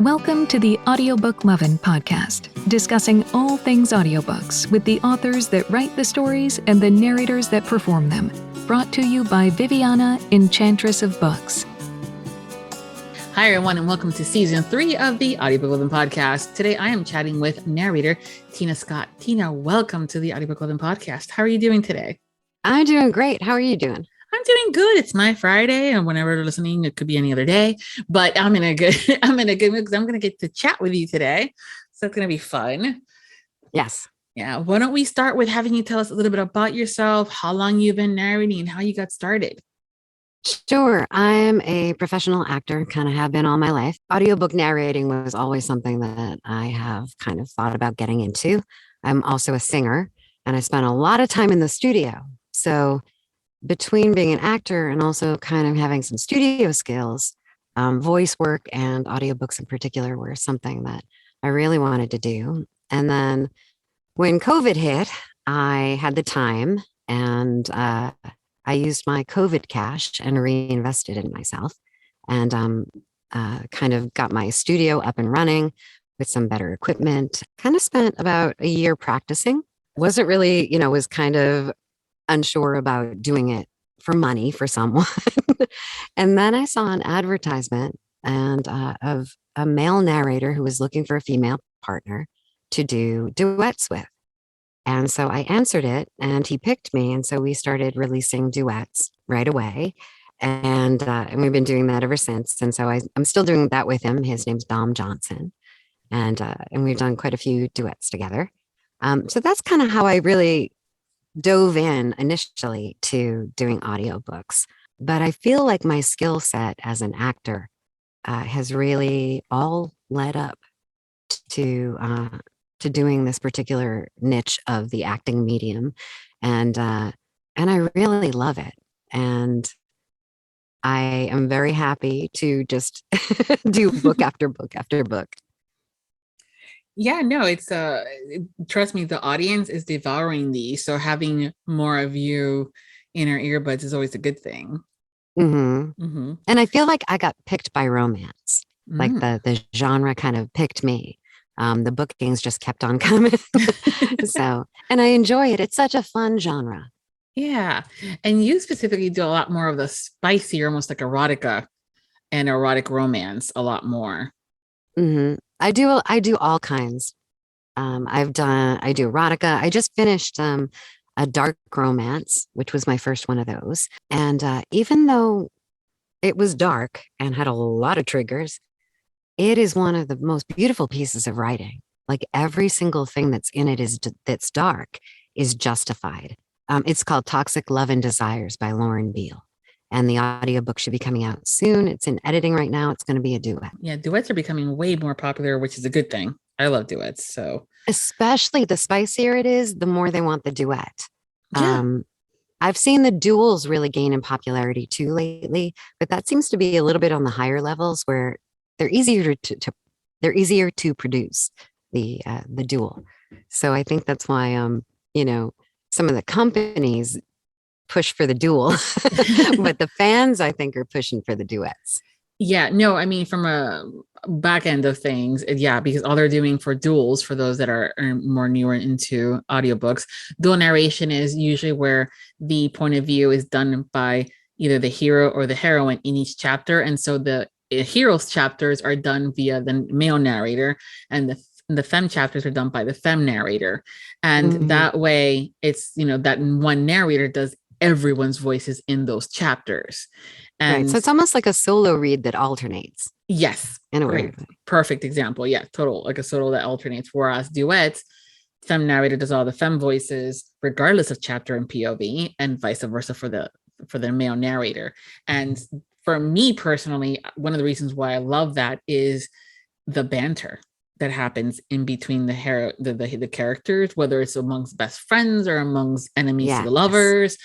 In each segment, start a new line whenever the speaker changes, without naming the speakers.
Welcome to the Audiobook Lovin Podcast, discussing all things audiobooks with the authors that write the stories and the narrators that perform them. Brought to you by Viviana, Enchantress of Books.
Hi, everyone, and welcome to Season 3 of the Audiobook Lovin Podcast. Today, I am chatting with narrator Teena Scott. Teena, welcome to the Audiobook Lovin Podcast. How are you doing today?
I'm doing great. How are you doing?
I'm doing good. It's my Friday, and whenever you're listening, it could be any other day. But I'm in a good mood because I'm going to get to chat with you today. So it's going to be fun.
Yes.
Yeah. Why don't we start with having you tell us a little bit about yourself, how long you've been narrating, and how you got started?
Sure. I'm a professional actor, kind of have been all my life. Audiobook narrating was always something that I have kind of thought about getting into. I'm also a singer, and I spent a lot of time in the studio. So between being an actor and also kind of having some studio skills, voice work and audiobooks in particular were something that I really wanted to do. And then when COVID hit, I had the time and I used my COVID cash and reinvested in myself and kind of got my studio up and running with some better equipment. Kind of spent about a year practicing. Wasn't really, was kind of unsure about doing it for money for someone. And then I saw an advertisement of a male narrator who was looking for a female partner to do duets with. And so I answered it and he picked me. And so we started releasing duets right away. And we've been doing that ever since. And so I'm still doing that with him. His name's Dom Johnson. And we've done quite a few duets together. So that's kind of how I really dove in initially to doing audiobooks. But I feel like my skill set as an actor has really all led up to doing this particular niche of the acting medium. And I really love it. And I am very happy to just do book after book after book.
Yeah, no, it's trust me, the audience is devouring these. So having more of you in our earbuds is always a good thing.
Mm-hmm. Mm-hmm. And I feel like I got picked by romance. Like the genre kind of picked me. The bookings just kept on coming. So, and I enjoy it. It's such a fun genre.
Yeah. And you specifically do a lot more of the spicier, almost like erotica and erotic romance a lot more.
Mm-hmm. I do all kinds. I do erotica. I just finished a dark romance, which was my first one of those. And even though it was dark and had a lot of triggers, it is one of the most beautiful pieces of writing. Like every single thing that's in it that's dark is justified. It's called Toxic Love and Desires by Lauren Beale. And the audiobook should be coming out soon. It's in editing right now. It's going to be a duet.
Yeah, duets are becoming way more popular, which is a good thing. I love duets. So
especially the spicier it is, the more they want the duet.
Yeah.
I've seen the duels really gain in popularity too lately, but that seems to be a little bit on the higher levels where they're easier to produce the duel. So I think that's why some of the companies push for the duel, but the fans, I think, are pushing for the duets.
Yeah, no, I mean, from a back end of things, yeah, because all they're doing for duels, for those that are more newer into audiobooks, dual narration is usually where the point of view is done by either the hero or the heroine in each chapter. And so the hero's chapters are done via the male narrator, and the femme chapters are done by the femme narrator. And that way it's, that one narrator does everyone's voices in those chapters. And
right. So it's almost like a solo read that alternates.
Yes.
In a way.
Perfect example. Yeah, like a solo that alternates. Whereas duets, femme narrator does all the femme voices regardless of chapter and POV, and vice versa for the male narrator. And for me personally, one of the reasons why I love that is the banter that happens in between the characters, whether it's amongst best friends or amongst enemies to the lovers.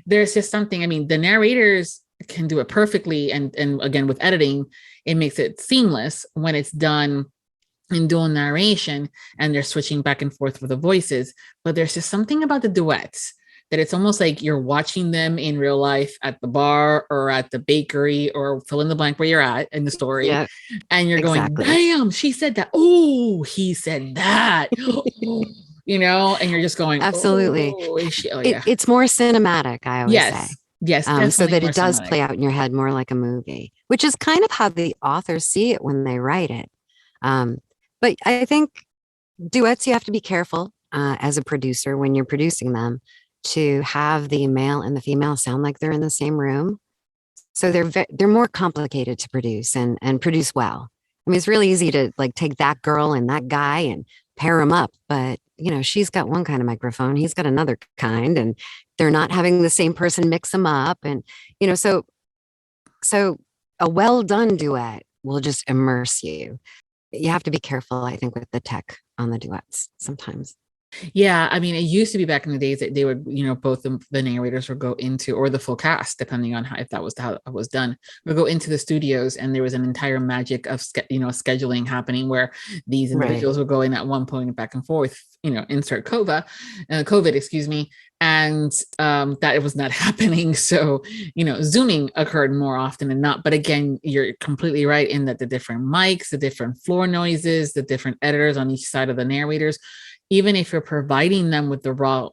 There's just something, I mean, the narrators can do it perfectly. And again, with editing, it makes it seamless when it's done in dual narration and they're switching back and forth with the voices. But there's just something about the duets that it's almost like you're watching them in real life at the bar or at the bakery or fill in the blank where you're at in the story.
Yeah,
And you're
exactly.
going, damn, she said that. Oh, he said that. You know, and you're just going,
absolutely.
oh, is she? Oh, yeah.
It's more cinematic, I always say.
Yes,
so that
more
it does
cinematic.
play out in your head more like a movie, which is kind of how the authors see it when they write it. But I think duets, you have to be careful as a producer when you're producing them to have the male and the female sound like they're in the same room. So they're more complicated to produce and produce well. I mean, it's really easy to like take that girl and that guy and pair them up, but you know, she's got one kind of microphone, he's got another kind, and they're not having the same person mix them up. And, you know, so a well done duet will just immerse you. You have to be careful, I think, with the tech on the duets sometimes.
Yeah, I mean, it used to be back in the days that they would, you know, both the narrators would go into, or the full cast, depending on if that was how it was done, would go into the studios, and there was an entire magic of scheduling happening where these individuals would go in at one point back and forth, you know, insert COVID, excuse me, and that it was not happening. So, you know, Zooming occurred more often than not. But again, you're completely right in that the different mics, the different floor noises, the different editors on each side of the narrators, even if you're providing them with the raw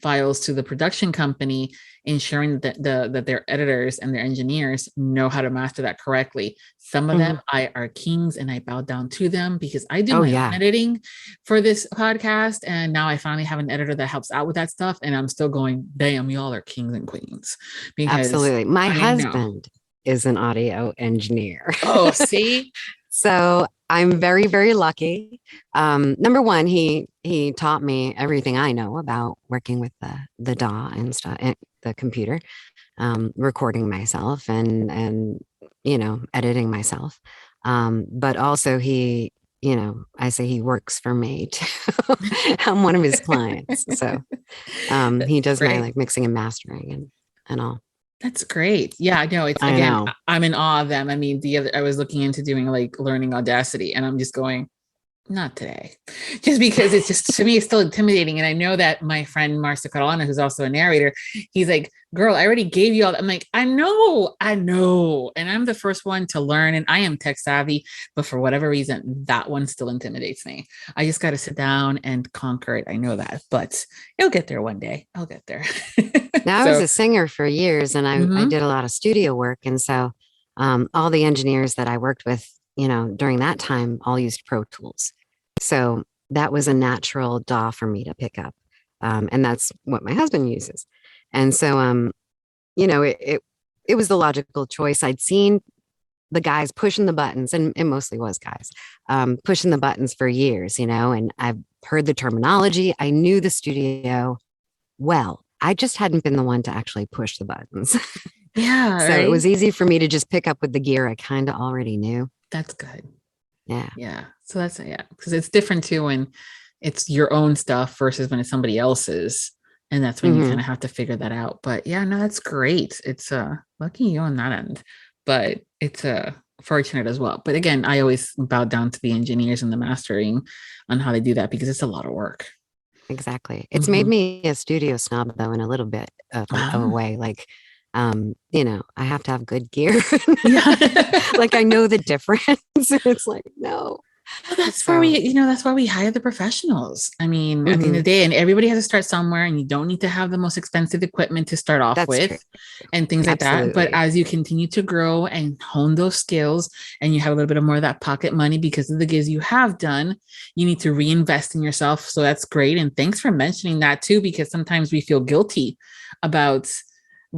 files to the production company, ensuring that that their editors and their engineers know how to master that correctly. Some of them are kings, and I bow down to them because I do my own editing for this podcast. And now I finally have an editor that helps out with that stuff. And I'm still going, damn, y'all are kings and queens. Because
absolutely. My husband is an audio engineer.
Oh, see?
So I'm very, very lucky. Number one, he taught me everything I know about working with the DAW and stuff, and the computer, recording myself and you know, editing myself. But also he, you know, I say he works for me too. I'm one of his clients. So he does my like mixing and mastering and all.
That's great. Yeah, no, it's again, I'm in awe of them. I mean, I was looking into doing like learning Audacity, and I'm just going, not today, just because it's just, to me, it's still intimidating. And I know that my friend Marcia Carolina, who's also a narrator, he's like, girl, I already gave you all that. I'm like, I know. And I'm the first one to learn, and I am tech savvy, but for whatever reason, that one still intimidates me. I just got to sit down and conquer it. I know that, but it'll get there one day. I'll get there.
Now, I was a singer for years, and I did a lot of studio work. And so all the engineers that I worked with, you know, during that time, all used Pro Tools. So that was a natural DAW for me to pick up. And that's what my husband uses. And so, you know, it was the logical choice. I'd seen the guys pushing the buttons, and it mostly was guys, pushing the buttons for years, you know, and I've heard the terminology. I knew the studio well. I just hadn't been the one to actually push the buttons.
Yeah.
So it was easy for me to just pick up with the gear I kind of already knew.
That's good.
Yeah.
Yeah. So that's, because it's different too when it's your own stuff versus when it's somebody else's. And that's when you kind of have to figure that out. But yeah, no, that's great. It's lucky you on that end, but it's fortunate as well. But again, I always bow down to the engineers and the mastering on how they do that, because it's a lot of work.
Exactly. It's made me a studio snob, though, in a little bit of a way. Like, you know, I have to have good gear. Like, I know the difference. It's like, no.
Well, that's where that's why we hire the professionals. I mean, at the end of the day, and everybody has to start somewhere, and you don't need to have the most expensive equipment to start off with and things like that. But as you continue to grow and hone those skills, and you have a little bit of more of that pocket money because of the gigs you have done, you need to reinvest in yourself. So that's great. And thanks for mentioning that too, because sometimes we feel guilty about,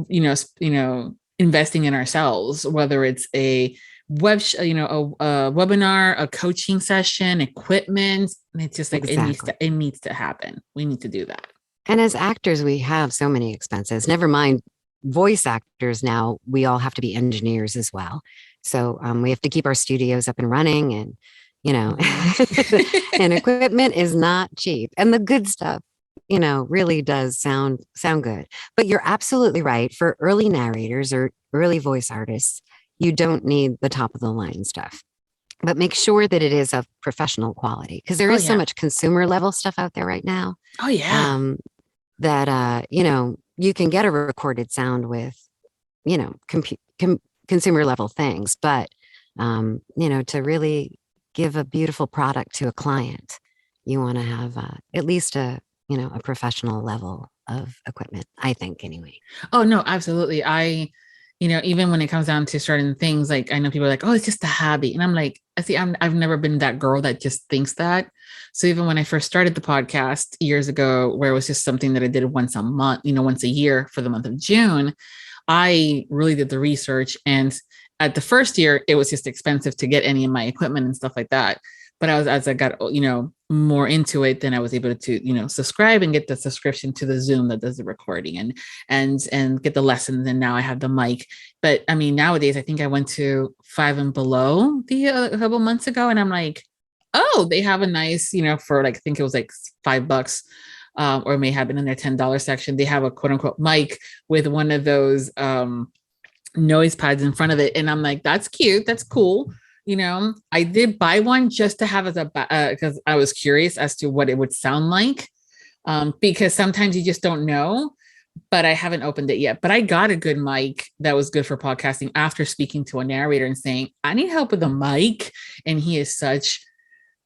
you know, investing in ourselves, whether it's a a webinar, a coaching session, equipment. And it's just like, it needs to happen. We need to do that.
And as actors, we have so many expenses, never mind voice actors. Now we all have to be engineers as well. So we have to keep our studios up and running, and, you know, and equipment is not cheap, and the good stuff, you know, really does sound good. But you're absolutely right. For early narrators or early voice artists, you don't need the top of the line stuff, but make sure that it is of professional quality, because there is so much consumer level stuff out there right now.
Oh yeah.
that, you can get a recorded sound with, consumer level things, but, to really give a beautiful product to a client, you want to have at least a professional level of equipment, I think anyway.
Oh, no, absolutely. Even when it comes down to certain things, like I know people are like, oh, it's just a hobby. And I'm like, I've never been that girl that just thinks that. So even when I first started the podcast years ago, where it was just something that I did once a month, once a year for the month of June, I really did the research. And at the first year, it was just expensive to get any of my equipment and stuff like that. But as I got, more into it, then I was able to, subscribe and get the subscription to the Zoom that does the recording and get the lessons. And now I have the mic. But I mean, nowadays, I think I went to Five and Below a couple months ago, and I'm like, oh, they have a nice, for like, I think it was like $5, or may have been in their $10 section. They have a quote unquote mic with one of those noise pads in front of it. And I'm like, that's cute. That's cool. I did buy one just to have as because I was curious as to what it would sound like. Because sometimes you just don't know, but I haven't opened it yet. But I got a good mic that was good for podcasting after speaking to a narrator and saying, I need help with a mic. And he is such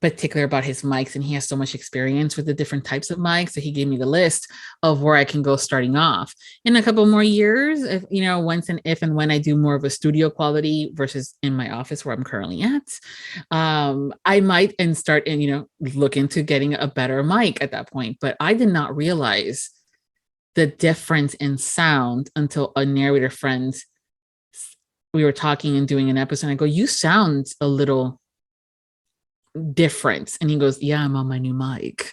particular about his mics, and he has so much experience with the different types of mics that he gave me the list of where I can go starting off. In a couple more years, if and when I do more of a studio quality versus in my office where I'm currently at, I might start look into getting a better mic at that point. But I did not realize the difference in sound until a narrator friend, we were talking and doing an episode, and I go, you sound a little different. And he goes, yeah, I'm on my new mic.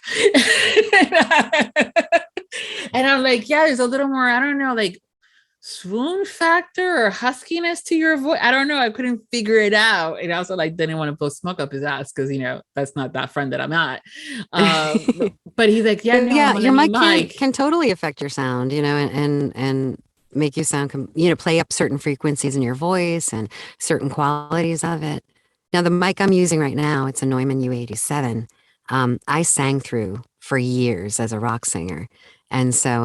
And I'm like, yeah, there's a little more, I don't know, like swoon factor or huskiness to your voice. I don't know. I couldn't figure it out. And also didn't want to blow smoke up his ass because, that's not that friend that I'm at. But he's like, yeah, no,
yeah, your mic can totally affect your sound, and make you sound, play up certain frequencies in your voice and certain qualities of it. Now, the mic I'm using right now, it's a Neumann U87. I sang through for years as a rock singer. And so,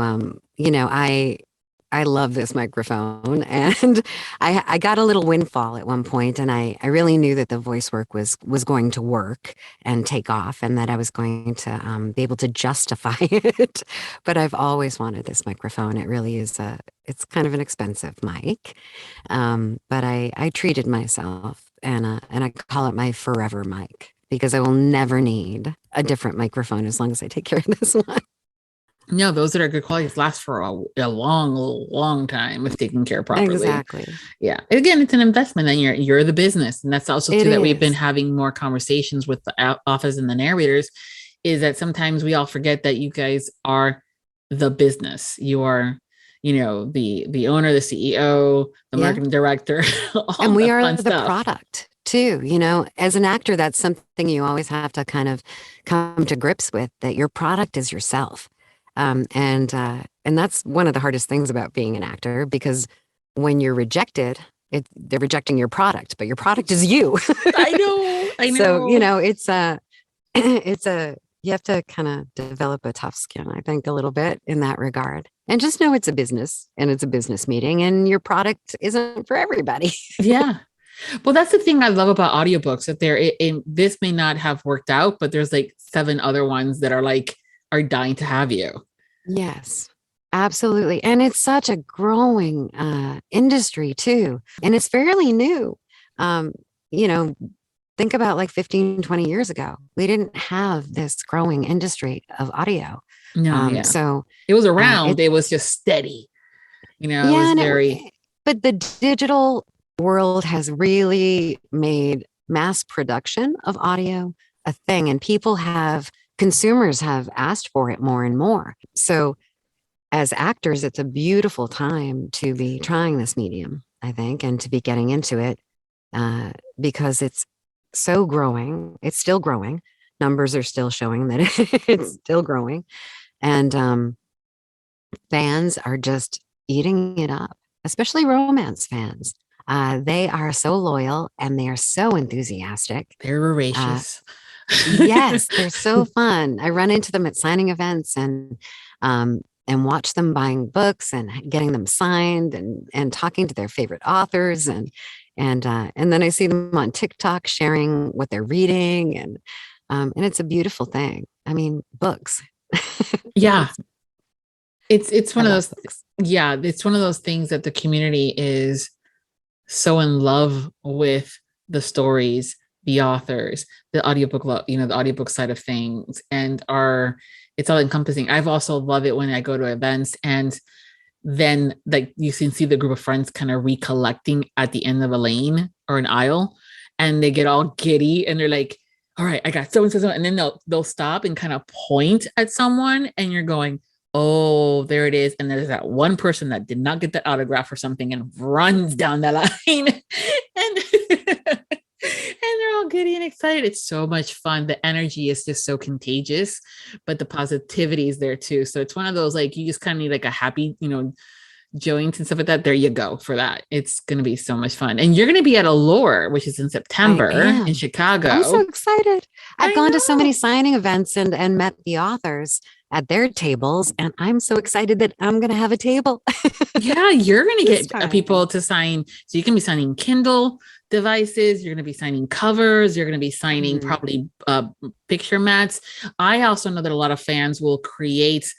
I love this microphone. And I got a little windfall at one point, and I really knew that the voice work was going to work and take off, and that I was going to be able to justify it. But I've always wanted this microphone. It really is it's kind of an expensive mic. But I treated myself. And I call it my forever mic because I will never need a different microphone as long as I take care of this one.
No, those that are good qualities last for a long, long time if taken care of properly.
Exactly.
Yeah. Again, it's an investment, and you're the business. And that's also too that we've been having more conversations with the office and the narrators, is that sometimes we all forget that you guys are the business. You are, the owner, the CEO, the marketing director,
and we are the product too. As an actor, that's something you always have to kind of come to grips with, that your product is yourself. And that's one of the hardest things about being an actor, because when you're rejected, they're rejecting your product, but your product is you.
I know.
So, you have to kind of develop a tough skin, I think, a little bit in that regard. And just know it's a business, and it's a business meeting, and your product isn't for everybody.
Yeah. Well, that's the thing I love about audiobooks, that this may not have worked out, but there's 7 other ones that are dying to have you.
Yes, absolutely. And it's such a growing industry too. And it's fairly new. Think about 15, 20 years ago, we didn't have this growing industry of audio.
No,
So
it was around. It was just steady. It was very.
But the digital world has really made mass production of audio a thing, and consumers have asked for it more and more. So as actors, it's a beautiful time to be trying this medium, I think, and to be getting into it because it's so growing. It's still growing. Numbers are still showing that it's still growing. And fans are just eating it up, especially romance fans. They are so loyal, and they are so enthusiastic.
They're voracious.
Yes, they're so fun. I run into them at signing events, and and watch them buying books and getting them signed and talking to their favorite authors and then I see them on TikTok sharing what they're reading and it's a beautiful thing. I mean, books.
Yeah. It's one
I
of
love
those,
books.
yeah, it's one of those things that the community is so in love with the stories, the authors, the audiobook, the audiobook side of things, and it's all encompassing. I've also love it when I go to events and then like you can see the group of friends kind of recollecting at the end of a lane or an aisle, and they get all giddy and they're like, all right, I got so and so, and then they'll stop and kind of point at someone, and you're going, oh, there it is. And there's that one person that did not get the autograph or something and runs down the line and they're all giddy and excited. It's so much fun. The energy is just so contagious, but the positivity is there too. So it's one of those, like, you just kind of need like a happy, joints and stuff like that. There you go for that. It's going to be so much fun. And you're going to be at Allure, which is in September in Chicago.
I'm so excited. I've gone to so many
know.
signing events and met the authors at their tables, and I'm so excited that I'm going to have a table.
Yeah, you're going to
This
get
time.
people to sign. So you can be signing Kindle devices. You're going to be signing covers. You're going to be signing probably picture mats. I also know that a lot of fans will create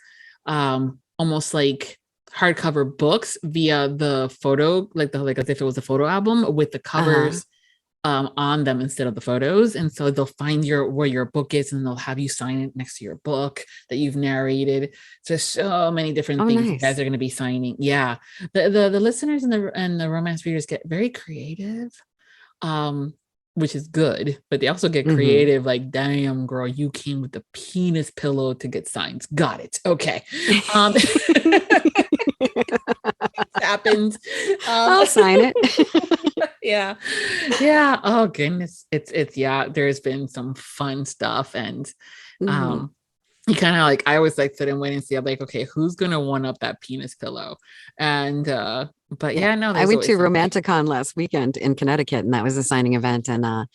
almost like hardcover books via the photo, like as if it was a photo album with the covers on them instead of the photos. And so they'll find where your book is, and they'll have you sign it next to your book that you've narrated. So many different things you guys are going to be signing. Yeah. The listeners and the romance readers get very creative, which is good, but they also get creative. Like, damn girl, you came with the penis pillow to get signs. Got it. Okay. Happens.
I'll sign it.
Yeah. Oh goodness. It's there's been some fun stuff, and you kind of like, I always like sit and wait and see. I'm like, okay, who's gonna one up that penis pillow? And but yeah, no,
I went to Romanticon last weekend in Connecticut, and that was a signing event, and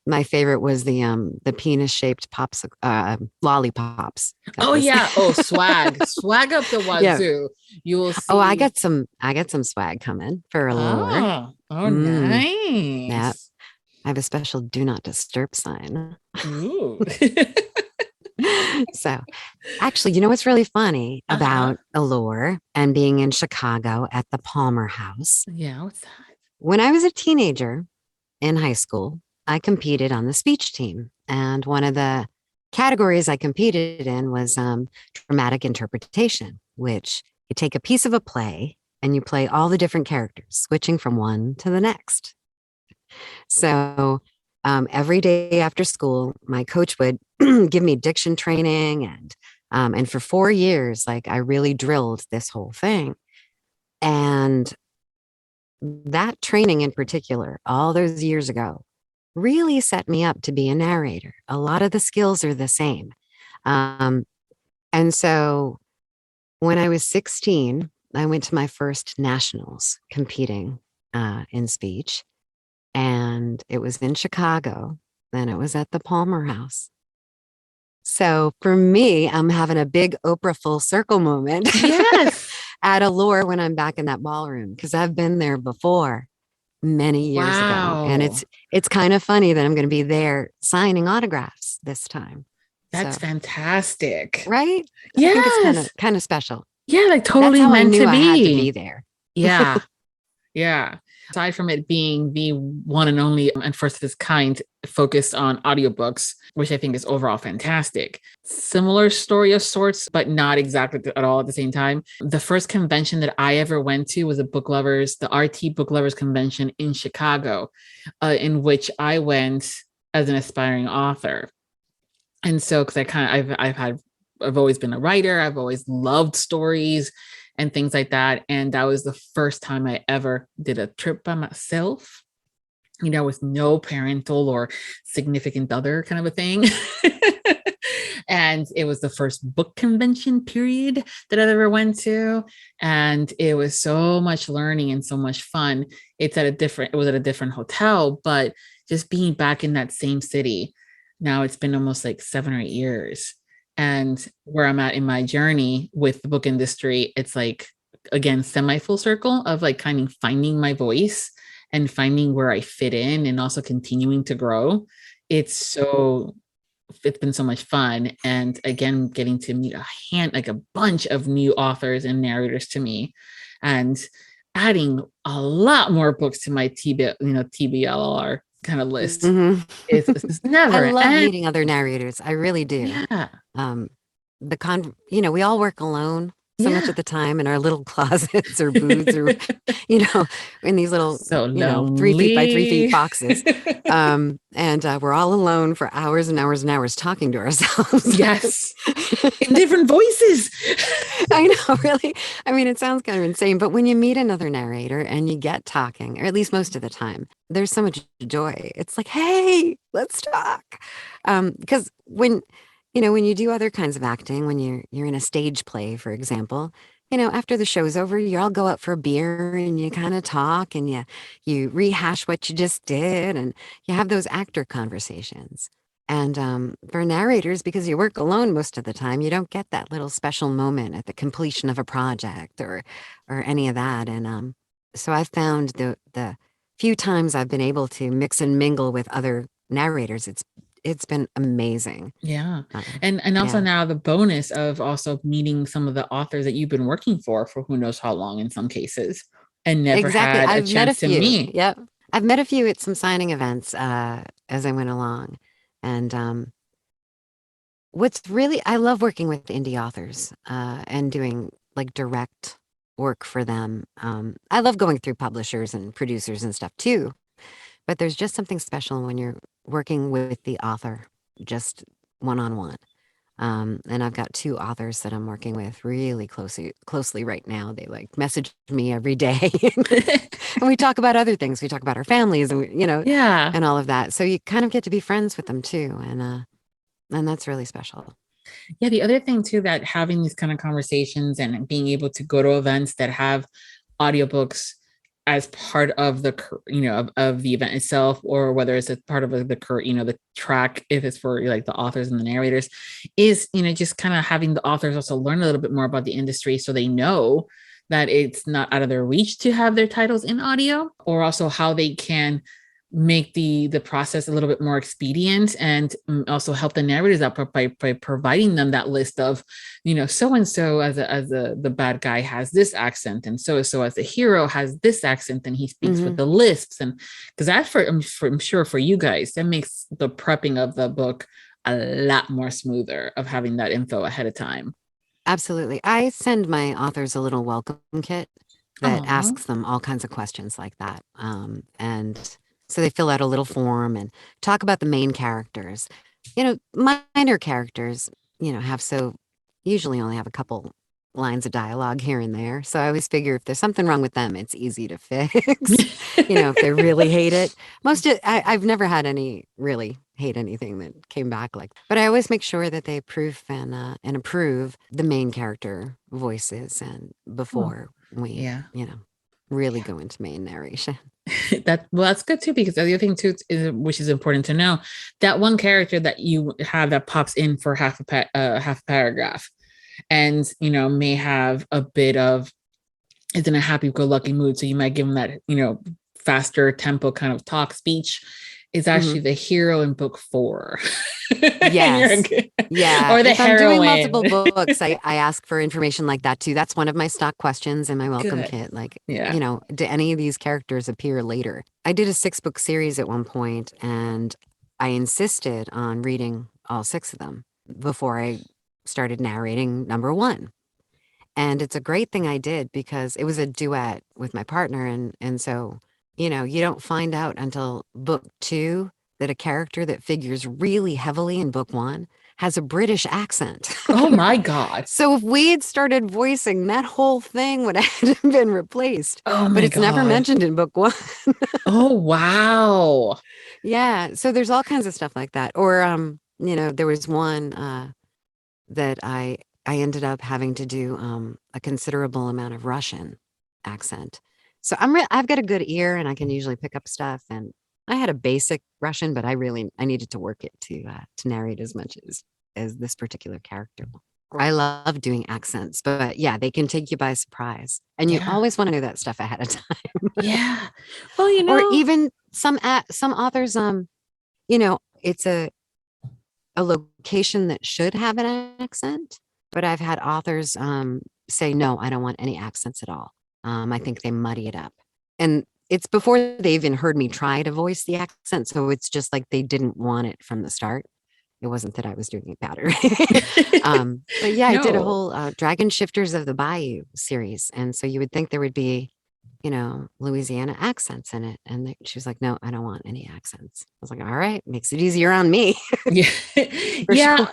my favorite was the penis shaped pops, lollipops.
Oh yeah. Oh, swag up the wazoo. You will see.
Oh, I got some swag coming for Allure.
Oh, nice.
Yeah. I have a special do not disturb sign.
Ooh.
So actually, you know what's really funny about Allure and being in Chicago at the Palmer House?
Yeah, what's that? When
I was a teenager in high school, I competed on the speech team. And one of the categories I competed in was dramatic interpretation, which you take a piece of a play and you play all the different characters, switching from one to the next. So every day after school, my coach would give me diction training, and for 4 years, like, I really drilled this whole thing. And that training in particular, all those years ago, really set me up to be a narrator. A lot of the skills are the same. And so when I was 16, I went to my first nationals competing in speech. And it was in Chicago. And it was at the Palmer House. So for me, I'm having a big Oprah full circle moment.
Yes.
At Allure when I'm back in that ballroom, because I've been there before many years ago. And it's kind of funny that I'm going to be there signing autographs this time.
That's fantastic.
Right?
Yeah.
I think it's kind of special.
Yeah, like totally
That's how
meant
I knew
to be.
I had to be there.
Yeah. Yeah. Aside from it being the one and only and first of its kind focused on audiobooks, which I think is overall fantastic. Similar story of sorts, but not exactly at all at the same time. The first convention that I ever went to was the RT Book Lovers Convention in Chicago, in which I went as an aspiring author. And so, because I've always been a writer, I've always loved stories and things like that. And that was the first time I ever did a trip by myself, with no parental or significant other kind of a thing. And it was the first book convention period that I ever went to. And it was so much learning and so much fun. It was at a different hotel, but just being back in that same city. Now it's been almost like 7 or 8 years. And where I'm at in my journey with the book industry, it's like, again, semi full circle of like kind of finding my voice and finding where I fit in and also continuing to grow. It's been so much fun. And again, getting to meet like a bunch of new authors and narrators to me, and adding a lot more books to my TBLR kind of list.
Mm-hmm.
It's never.
I love meeting other narrators. I really do.
Yeah.
We all work alone so much of the time in our little closets or booths or, in these little, 3 feet by 3 feet boxes. And we're all alone for hours and hours and hours talking to ourselves.
Yes. In different voices.
I know, really. I mean, it sounds kind of insane, but when you meet another narrator and you get talking, or at least most of the time, there's so much joy. It's like, hey, let's talk. Because when you do other kinds of acting, when you're in a stage play, for example, after the show's over, you all go out for a beer and you kind of talk and you rehash what you just did and you have those actor conversations. And for narrators, because you work alone most of the time, you don't get that little special moment at the completion of a project or any of that. And so I've found the few times I've been able to mix and mingle with other narrators, it's been amazing.
Yeah. And also now the bonus of also meeting some of the authors that you've been working for who knows how long in some cases, and never had a chance to meet.
Yep. I've met a few at some signing events as I went along. And I love working with indie authors and doing like direct work for them. I love going through publishers and producers and stuff too. But there's just something special when you're working with the author, just one-on-one. And I've got 2 authors that I'm working with really closely right now. They like message me every day and we talk about other things. We talk about our families and and all of that. So you kind of get to be friends with them too. And that's really special.
Yeah. The other thing too, that having these kind of conversations and being able to go to events that have audiobooks as part of the of the event itself, or whether it's a part of the track, if it's for like the authors and the narrators, is just kind of having the authors also learn a little bit more about the industry, so they know that it's not out of their reach to have their titles in audio, or also how they can make the process a little bit more expedient, and also help the narrators out by providing them that list of, so and so as the bad guy has this accent, and so as the hero has this accent, and he speaks with the lisps, and because that I'm sure for you guys, that makes the prepping of the book a lot more smoother of having that info ahead of time.
Absolutely. I send my authors a little welcome kit that asks them all kinds of questions like that, and so they fill out a little form and talk about the main characters. Minor characters, usually only have a couple lines of dialogue here and there. So I always figure if there's something wrong with them, it's easy to fix. If they really hate it. I've never had any really hate anything that came back like. But I always make sure that they approve and approve the main character voices and before we, really go into main narration.
That's good too, because the other thing too is, which is important to know, that one character that you have that pops in for half a paragraph, and may have a bit of, is in a happy-go-lucky mood, so you might give them that faster tempo kind of talk speech, is actually the hero in book 4.
Yes. Yeah.
Or the
if
heroine.
I'm doing multiple books, I ask for information like that too. That's one of my stock questions in my welcome kit. Like, do any of these characters appear later? I did a 6-book series at one point, and I insisted on reading all 6 of them before I started narrating number 1. And it's a great thing I did, because it was a duet with my partner. And so, you don't find out until book 2 that a character that figures really heavily in book 1 has a British accent.
Oh my God.
So if we had started voicing, that whole thing would have been replaced.
Oh my
But it's never mentioned in book 1.
Oh, wow.
Yeah. So there's all kinds of stuff like that. Or, there was one that I ended up having to do a considerable amount of Russian accent. So I've got a good ear, and I can usually pick up stuff. And I had a basic Russian, but I needed to work it to narrate as much as as this particular character. I love doing accents, but yeah, they can take you by surprise. And you always want to know that stuff ahead of time.
Yeah. Well,
Or even some authors, it's a location that should have an accent, but I've had authors say, no, I don't want any accents at all. I think they muddy it up. And it's before they even heard me try to voice the accent. So it's just like they didn't want it from the start. It wasn't that I was doing it better. But yeah, I did a whole Dragon Shifters of the Bayou series. And so you would think there would be, Louisiana accents in it. And she was like, no, I don't want any accents. I was like, all right, makes it easier on me.
Yeah. Yeah.
Sure.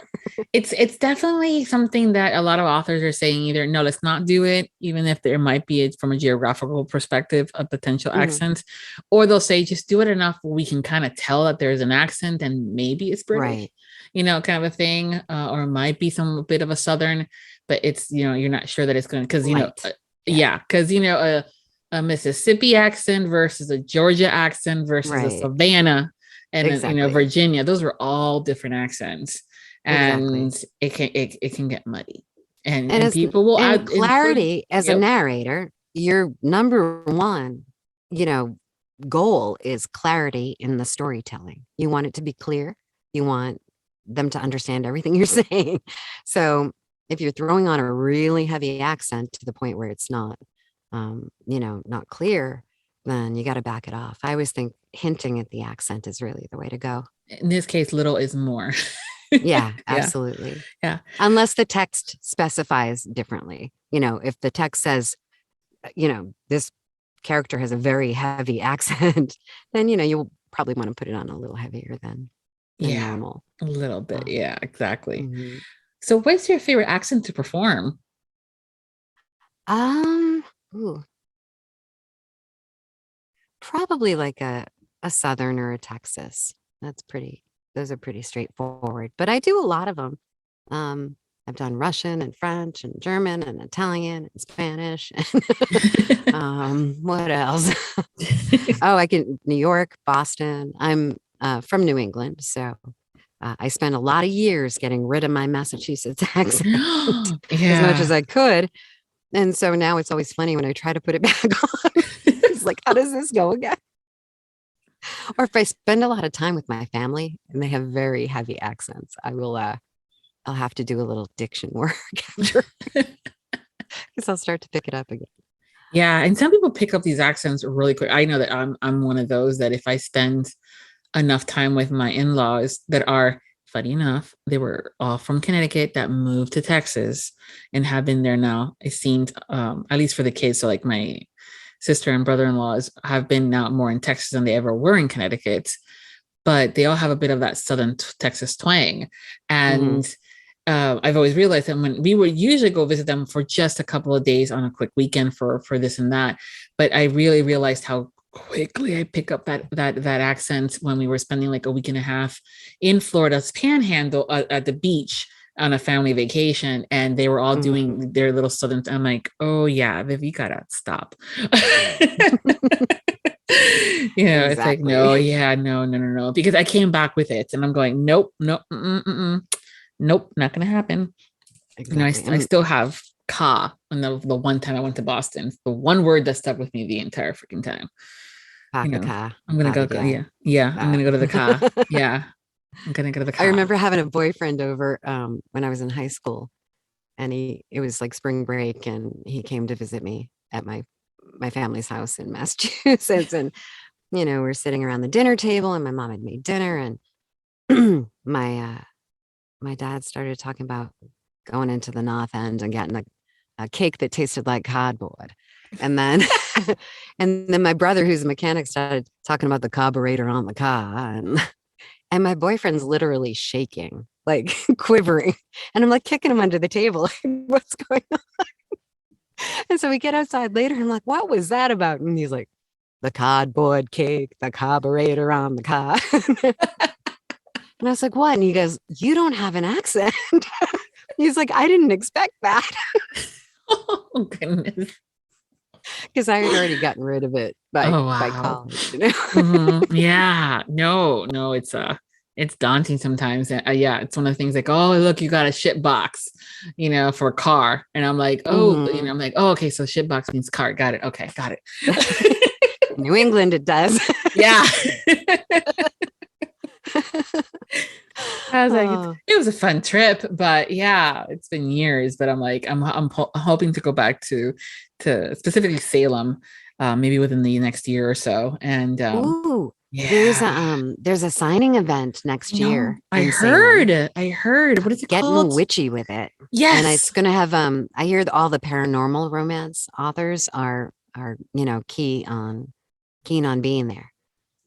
It's definitely something that a lot of authors are saying either, no, let's not do it, even if there might be from a geographical perspective, a potential accent, or they'll say, just do it enough where we can kind of tell that there's an accent and maybe it's British, kind of a thing, or it might be some bit of a Southern, but it's, you're not sure that it's going to, because, a Mississippi accent versus a Georgia accent versus a Savannah and, Virginia, those were all different accents. And it can get muddy, and people will add
clarity as a narrator. Your number one, goal is clarity in the storytelling. You want it to be clear. You want them to understand everything you're saying. So if you're throwing on a really heavy accent to the point where it's not, not clear, then you got to back it off. I always think hinting at the accent is really the way to go.
In this case, little is more.
Yeah, absolutely.
Yeah.
Unless the text specifies differently. If the text says, this character has a very heavy accent, then, you'll probably want to put it on a little heavier than normal.
A little bit. Yeah, exactly.
Mm-hmm.
So what's your favorite accent to perform?
Probably like a Southern or a Texas. Those are pretty straightforward, but I do a lot of them. I've done Russian and French and German and Italian and Spanish. What else? I can New York, Boston. I'm from New England, so I spent a lot of years getting rid of my Massachusetts accent as much as I could. And so now it's always funny when I try to put it back on. It's like, how does this go again? Or if I spend a lot of time with my family and they have very heavy accents, I'll have to do a little diction work after, because I'll start to pick it up again.
Yeah. And some people pick up these accents really quick. I know that I'm one of those that if I spend enough time with my in-laws that are, funny enough, they were all from Connecticut that moved to Texas and have been there now. It seemed, at least for the kids. So like my sister and brother-in-laws have been now more in Texas than they ever were in Connecticut, but they all have a bit of that Southern Texas twang. And I've always realized that when we would usually go visit them for just a couple of days on a quick weekend for this and that, but I really realized how quickly I pick up that accent when we were spending like a week and a half in Florida's Panhandle at the beach on a family vacation, and they were all doing their little Southern. I'm like, oh yeah, Viv, you gotta stop. It's like, no, because I came back with it, and I'm going, nope, not gonna happen. Exactly. I still have "ka," and the one time I went to Boston, the one word that stuck with me the entire freaking time. I'm gonna go. Yeah. I'm gonna go to the "ka." Yeah. I'm gonna go to the "ka."
I remember having a boyfriend over when I was in high school, and it was like spring break, and he came to visit me at my family's house in Massachusetts, and we're sitting around the dinner table, and my mom had made dinner, and my dad started talking about going into the North End and getting a cake that tasted like cardboard. And then my brother, who's a mechanic, started talking about the carburetor on the car. And my boyfriend's literally shaking, like quivering. And I'm like kicking him under the table. What's going on? And so we get outside later. And I'm like, what was that about? And he's like, the cardboard cake, the carburetor on the car. And I was like, what? And he goes, you don't have an accent. He's like, I didn't expect that.
Oh, goodness.
Because I had already gotten rid of it by college.
Yeah. No, it's It's daunting sometimes. Yeah, it's one of the things like, oh, look, you got a ship box, for a car. And I'm like, oh, I'm like, oh, okay, so ship box means car. Got it. Okay, got it.
New England, it does.
Yeah. I was like, it was a fun trip, but yeah, it's been years. But I'm like, I'm hoping to go back to specifically Salem, maybe within the next year or so. And yeah,
there's a signing event next year.
I heard. What is it
Getting
called?
witchy with it.
Yes,
and it's gonna have. I hear all the paranormal romance authors are keen on being there.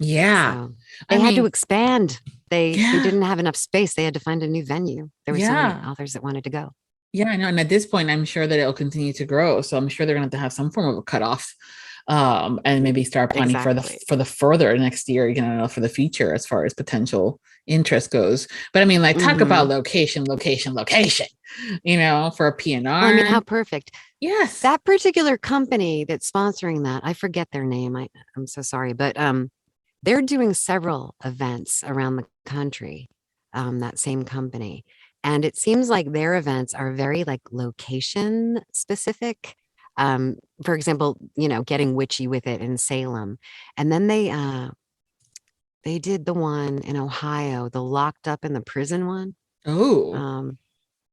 Yeah,
so they had to expand. They didn't have enough space. They had to find a new venue. There were so many authors that wanted to go.
Yeah, I know. And at this point, I'm sure that it'll continue to grow. So I'm sure they're going to have some form of a cutoff, and maybe start planning for the further next year, for the future as far as potential interest goes. But I mean, like, talk about location, for a PNR.
Well, I mean, how perfect.
Yes.
That particular company that's sponsoring that, I forget their name. I'm so sorry, but they're doing several events around the country, that same company. And it seems like their events are very like location specific. For example, getting witchy with it in Salem. And then they did the one in Ohio, the locked up in the prison one.
Oh.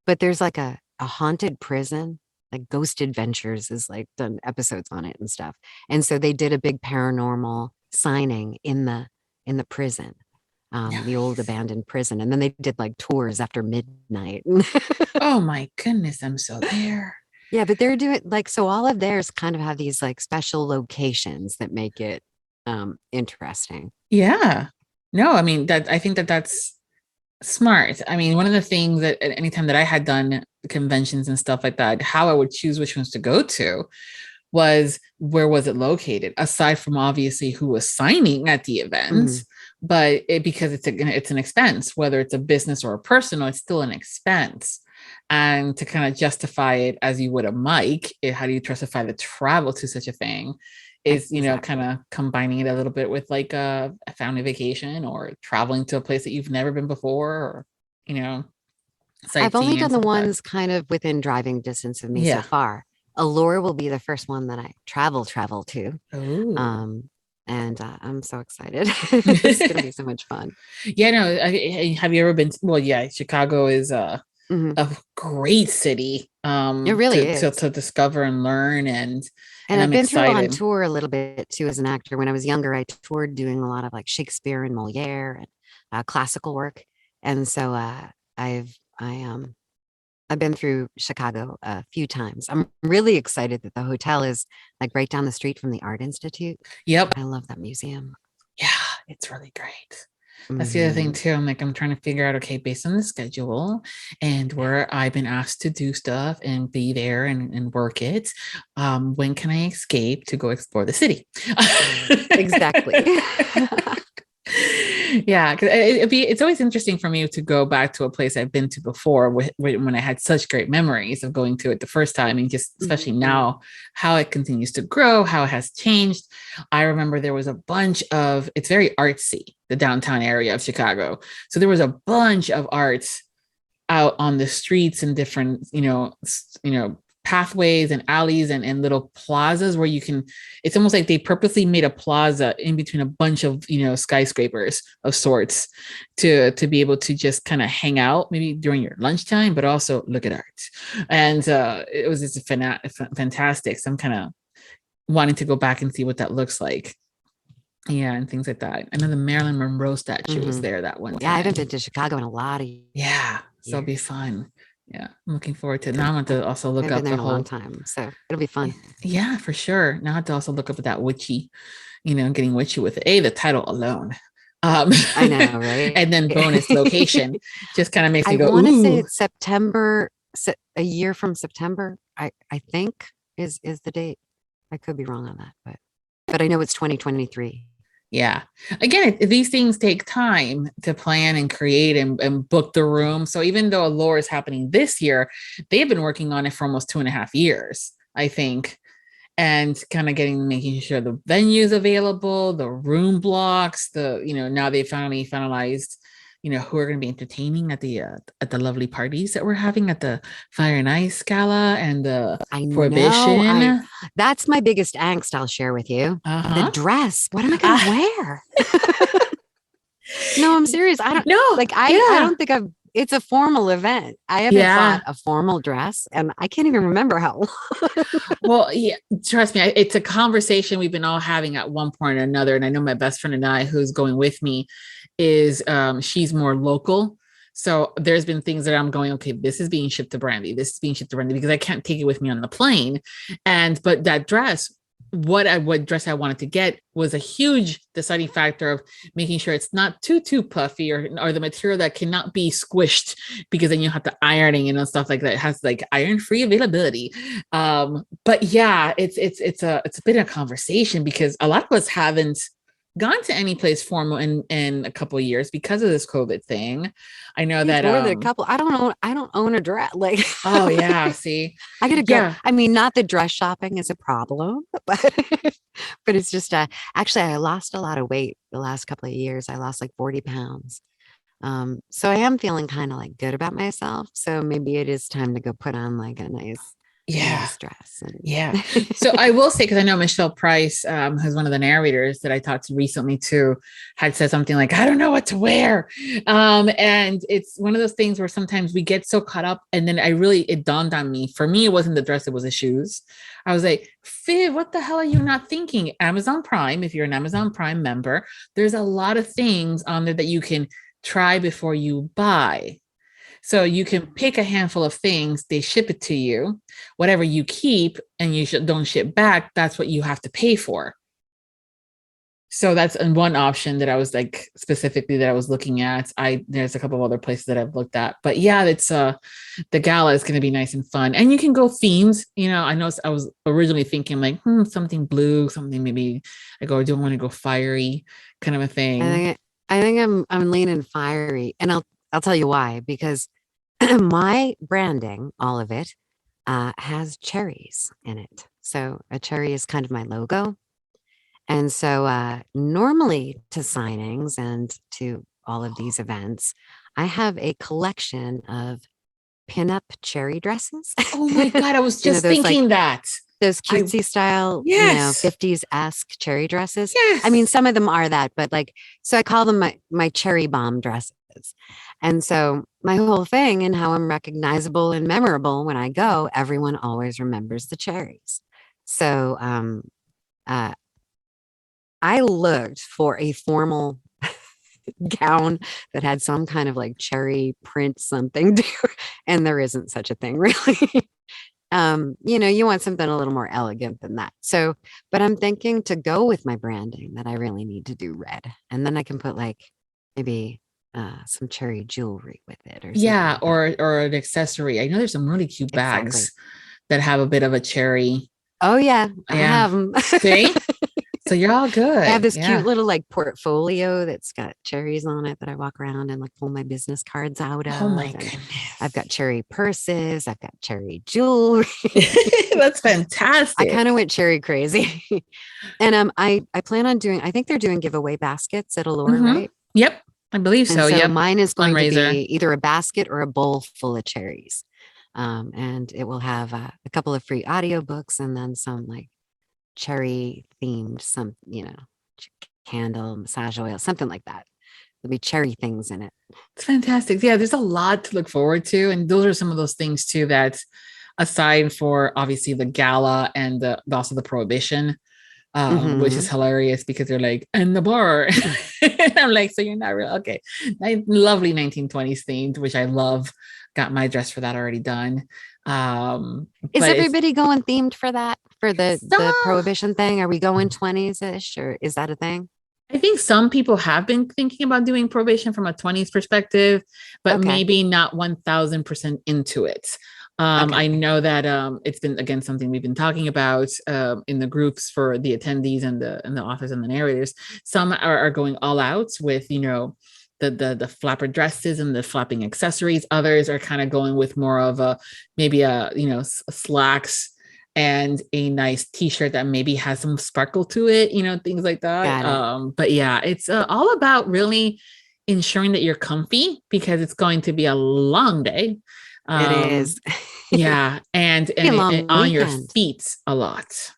But there's like a haunted prison, like Ghost Adventures is like done episodes on it and stuff. And so they did a big paranormal signing in the prison, the old abandoned prison. And then they did like tours after midnight.
Oh my goodness, I'm so there.
Yeah, but they're doing so all of theirs kind of have these like special locations that make it interesting.
Yeah. No, I mean, I think that's smart. I mean, one of the things that anytime that I had done conventions and stuff like that, how I would choose which ones to go to was where was it located, aside from obviously who was signing at the events, but because it's an expense, whether it's a business or a personal, it's still an expense. And to kind of justify it as you would a mic, how do you justify the travel to such a thing? Is kind of combining it a little bit with like a family vacation or traveling to a place that you've never been before, or
I've only done the ones kind of within driving distance of me so far. Allure will be the first one that I travel to.
Ooh.
And I'm so excited. It's gonna be so much fun.
Yeah, no. Have you ever been? Well, yeah, Chicago is a great city.
It really is
to discover and learn, and
I've been through on tour a little bit too as an actor. When I was younger, I toured doing a lot of like Shakespeare and Moliere and classical work, and so I've been through Chicago a few times. I'm really excited that the hotel is like right down the street from the Art Institute.
Yep,
I love that museum.
Yeah, it's really great. That's the other thing too. I'm trying to figure out, okay, based on the schedule and where I've been asked to do stuff and be there and work it, when can I escape to go explore the city?
Exactly.
Yeah, because it's always interesting for me to go back to a place I've been to before when I had such great memories of going to it the first time, and just especially now how it continues to grow, how it has changed. I remember there was a bunch of, it's very artsy, the downtown area of Chicago. So there was a bunch of arts out on the streets and different, pathways and alleys and little plazas where you can, it's almost like they purposely made a plaza in between a bunch of skyscrapers of sorts to be able to just kind of hang out maybe during your lunchtime, but also look at art. And it was just fantastic. So I'm kind of wanting to go back and see what that looks like. Yeah, and things like that. I know the Marilyn Monroe statue was there that one time.
Yeah, I haven't been to Chicago in a lot of years.
Yeah, so it'll be fun. Yeah, I'm looking forward to it. Now I want to also look up the whole
long time, so it'll be fun.
Yeah, for sure. Now I have to also look up that witchy, getting witchy with it. The title alone.
I know, right?
And then bonus location just kind of makes me go.
I want to say it's September, a year from September. I think is the date. I could be wrong on that, but I know it's 2023.
Yeah. Again, these things take time to plan and create and book the room. So even though Allure is happening this year, they've been working on it for almost 2.5 years, I think. And kind of making sure the venue's available, the room blocks, now they finally finalized who are going to be entertaining at the lovely parties that we're having at the Fire and Ice Gala and the Prohibition.
That's my biggest angst. I'll share with you. The dress. What am I going to wear? No, I'm serious. I don't think it's a formal event. I haven't bought a formal dress and I can't even remember how long.
Well, yeah, trust me. It's a conversation we've been all having at one point or another. And I know my best friend and I, who's going with me, is she's more local. So there's been things that I'm going, okay, this is being shipped to Brandy. This is being shipped to Brandy because I can't take it with me on the plane. But that dress, what dress I wanted to get was a huge deciding factor of making sure it's not too puffy or the material that cannot be squished, because then you have to ironing and stuff like that. It has like iron free availability. But yeah, it's a bit of a conversation because a lot of us haven't gone to any place formal in a couple of years because of this COVID thing. I know that
more than a couple. I don't own a dress. Like,
oh yeah, see,
I gotta go. Yeah. I mean, not that dress shopping is a problem, but it's just actually I lost a lot of weight the last couple of years. I lost like 40 pounds. So I am feeling kind of like good about myself. So maybe it is time to go put on like a nice dress.
So I will say, because I know Michelle Price, who's one of the narrators that I talked to recently too, had said something like, I don't know what to wear. And it's one of those things where sometimes we get so caught up, and then it dawned on me. For me, it wasn't the dress, it was the shoes. I was like, Viv, what the hell are you not thinking? Amazon Prime, if you're an Amazon Prime member, there's a lot of things on there that you can try before you buy. So you can pick a handful of things, they ship it to you, whatever you keep and you don't ship back, that's what you have to pay for. So that's one option that I was like, specifically that I was looking at. There's a couple of other places that I've looked at, but yeah, it's the gala is going to be nice and fun, and you can go themes. I know I was originally thinking like, something blue, something maybe I don't want to go fiery kind of a thing.
I think I'm leaning fiery, and I'll tell you why, because my branding, all of it, has cherries in it. So a cherry is kind of my logo. And so normally to signings and to all of these events, I have a collection of pinup cherry dresses.
Oh my God, I was just thinking that.
Those cutesy style, 50s-esque cherry dresses. Yes. I mean, some of them are that, but so I call them my cherry bomb dresses. And so my whole thing and how I'm recognizable and memorable when I go, everyone always remembers the cherries. So I looked for a formal gown that had some kind of like cherry print something, and there isn't such a thing really. You want something a little more elegant than that. So, but I'm thinking to go with my branding that I really need to do red, and then I can put like maybe some cherry jewelry with it, or
an accessory. I know there's some really cute bags that have a bit of a cherry.
Oh yeah, I have them.
See? So you're all good.
I have this cute little like portfolio that's got cherries on it that I walk around and like pull my business cards out of.
Oh my goodness.
I've got cherry purses. I've got cherry jewelry.
That's fantastic.
I kind of went cherry crazy. And I plan on I think they're doing giveaway baskets at Allure, right?
Yep. I believe so.
Yeah. Mine is going to be either a basket or a bowl full of cherries. And it will have a couple of free audiobooks and then some like cherry themed, candle, massage oil, something like that. There'll be cherry things in it.
It's fantastic. Yeah, there's a lot to look forward to. And those are some of those things too, that aside for obviously the gala and also the Prohibition, which is hilarious because they're like, and the bar. And I'm like, so you're not real. Okay. Lovely 1920s themed, which I love. Got my dress for that already done.
Is everybody going themed for that? For the Prohibition thing? Are we going 20s-ish, or is that a thing?
I think some people have been thinking about doing Prohibition from a 20s perspective, but maybe not 1000% into it. I know that it's been, again, something we've been talking about in the groups for the attendees and the authors and the narrators. Some are going all out with, the flapper dresses and the flapping accessories. Others are kind of going with more of maybe slacks and a nice t-shirt that maybe has some sparkle to it, things like that. But yeah, it's all about really ensuring that you're comfy because it's going to be a long day.
It is.
Yeah. And
a long
on your
weekend.
feet a lot.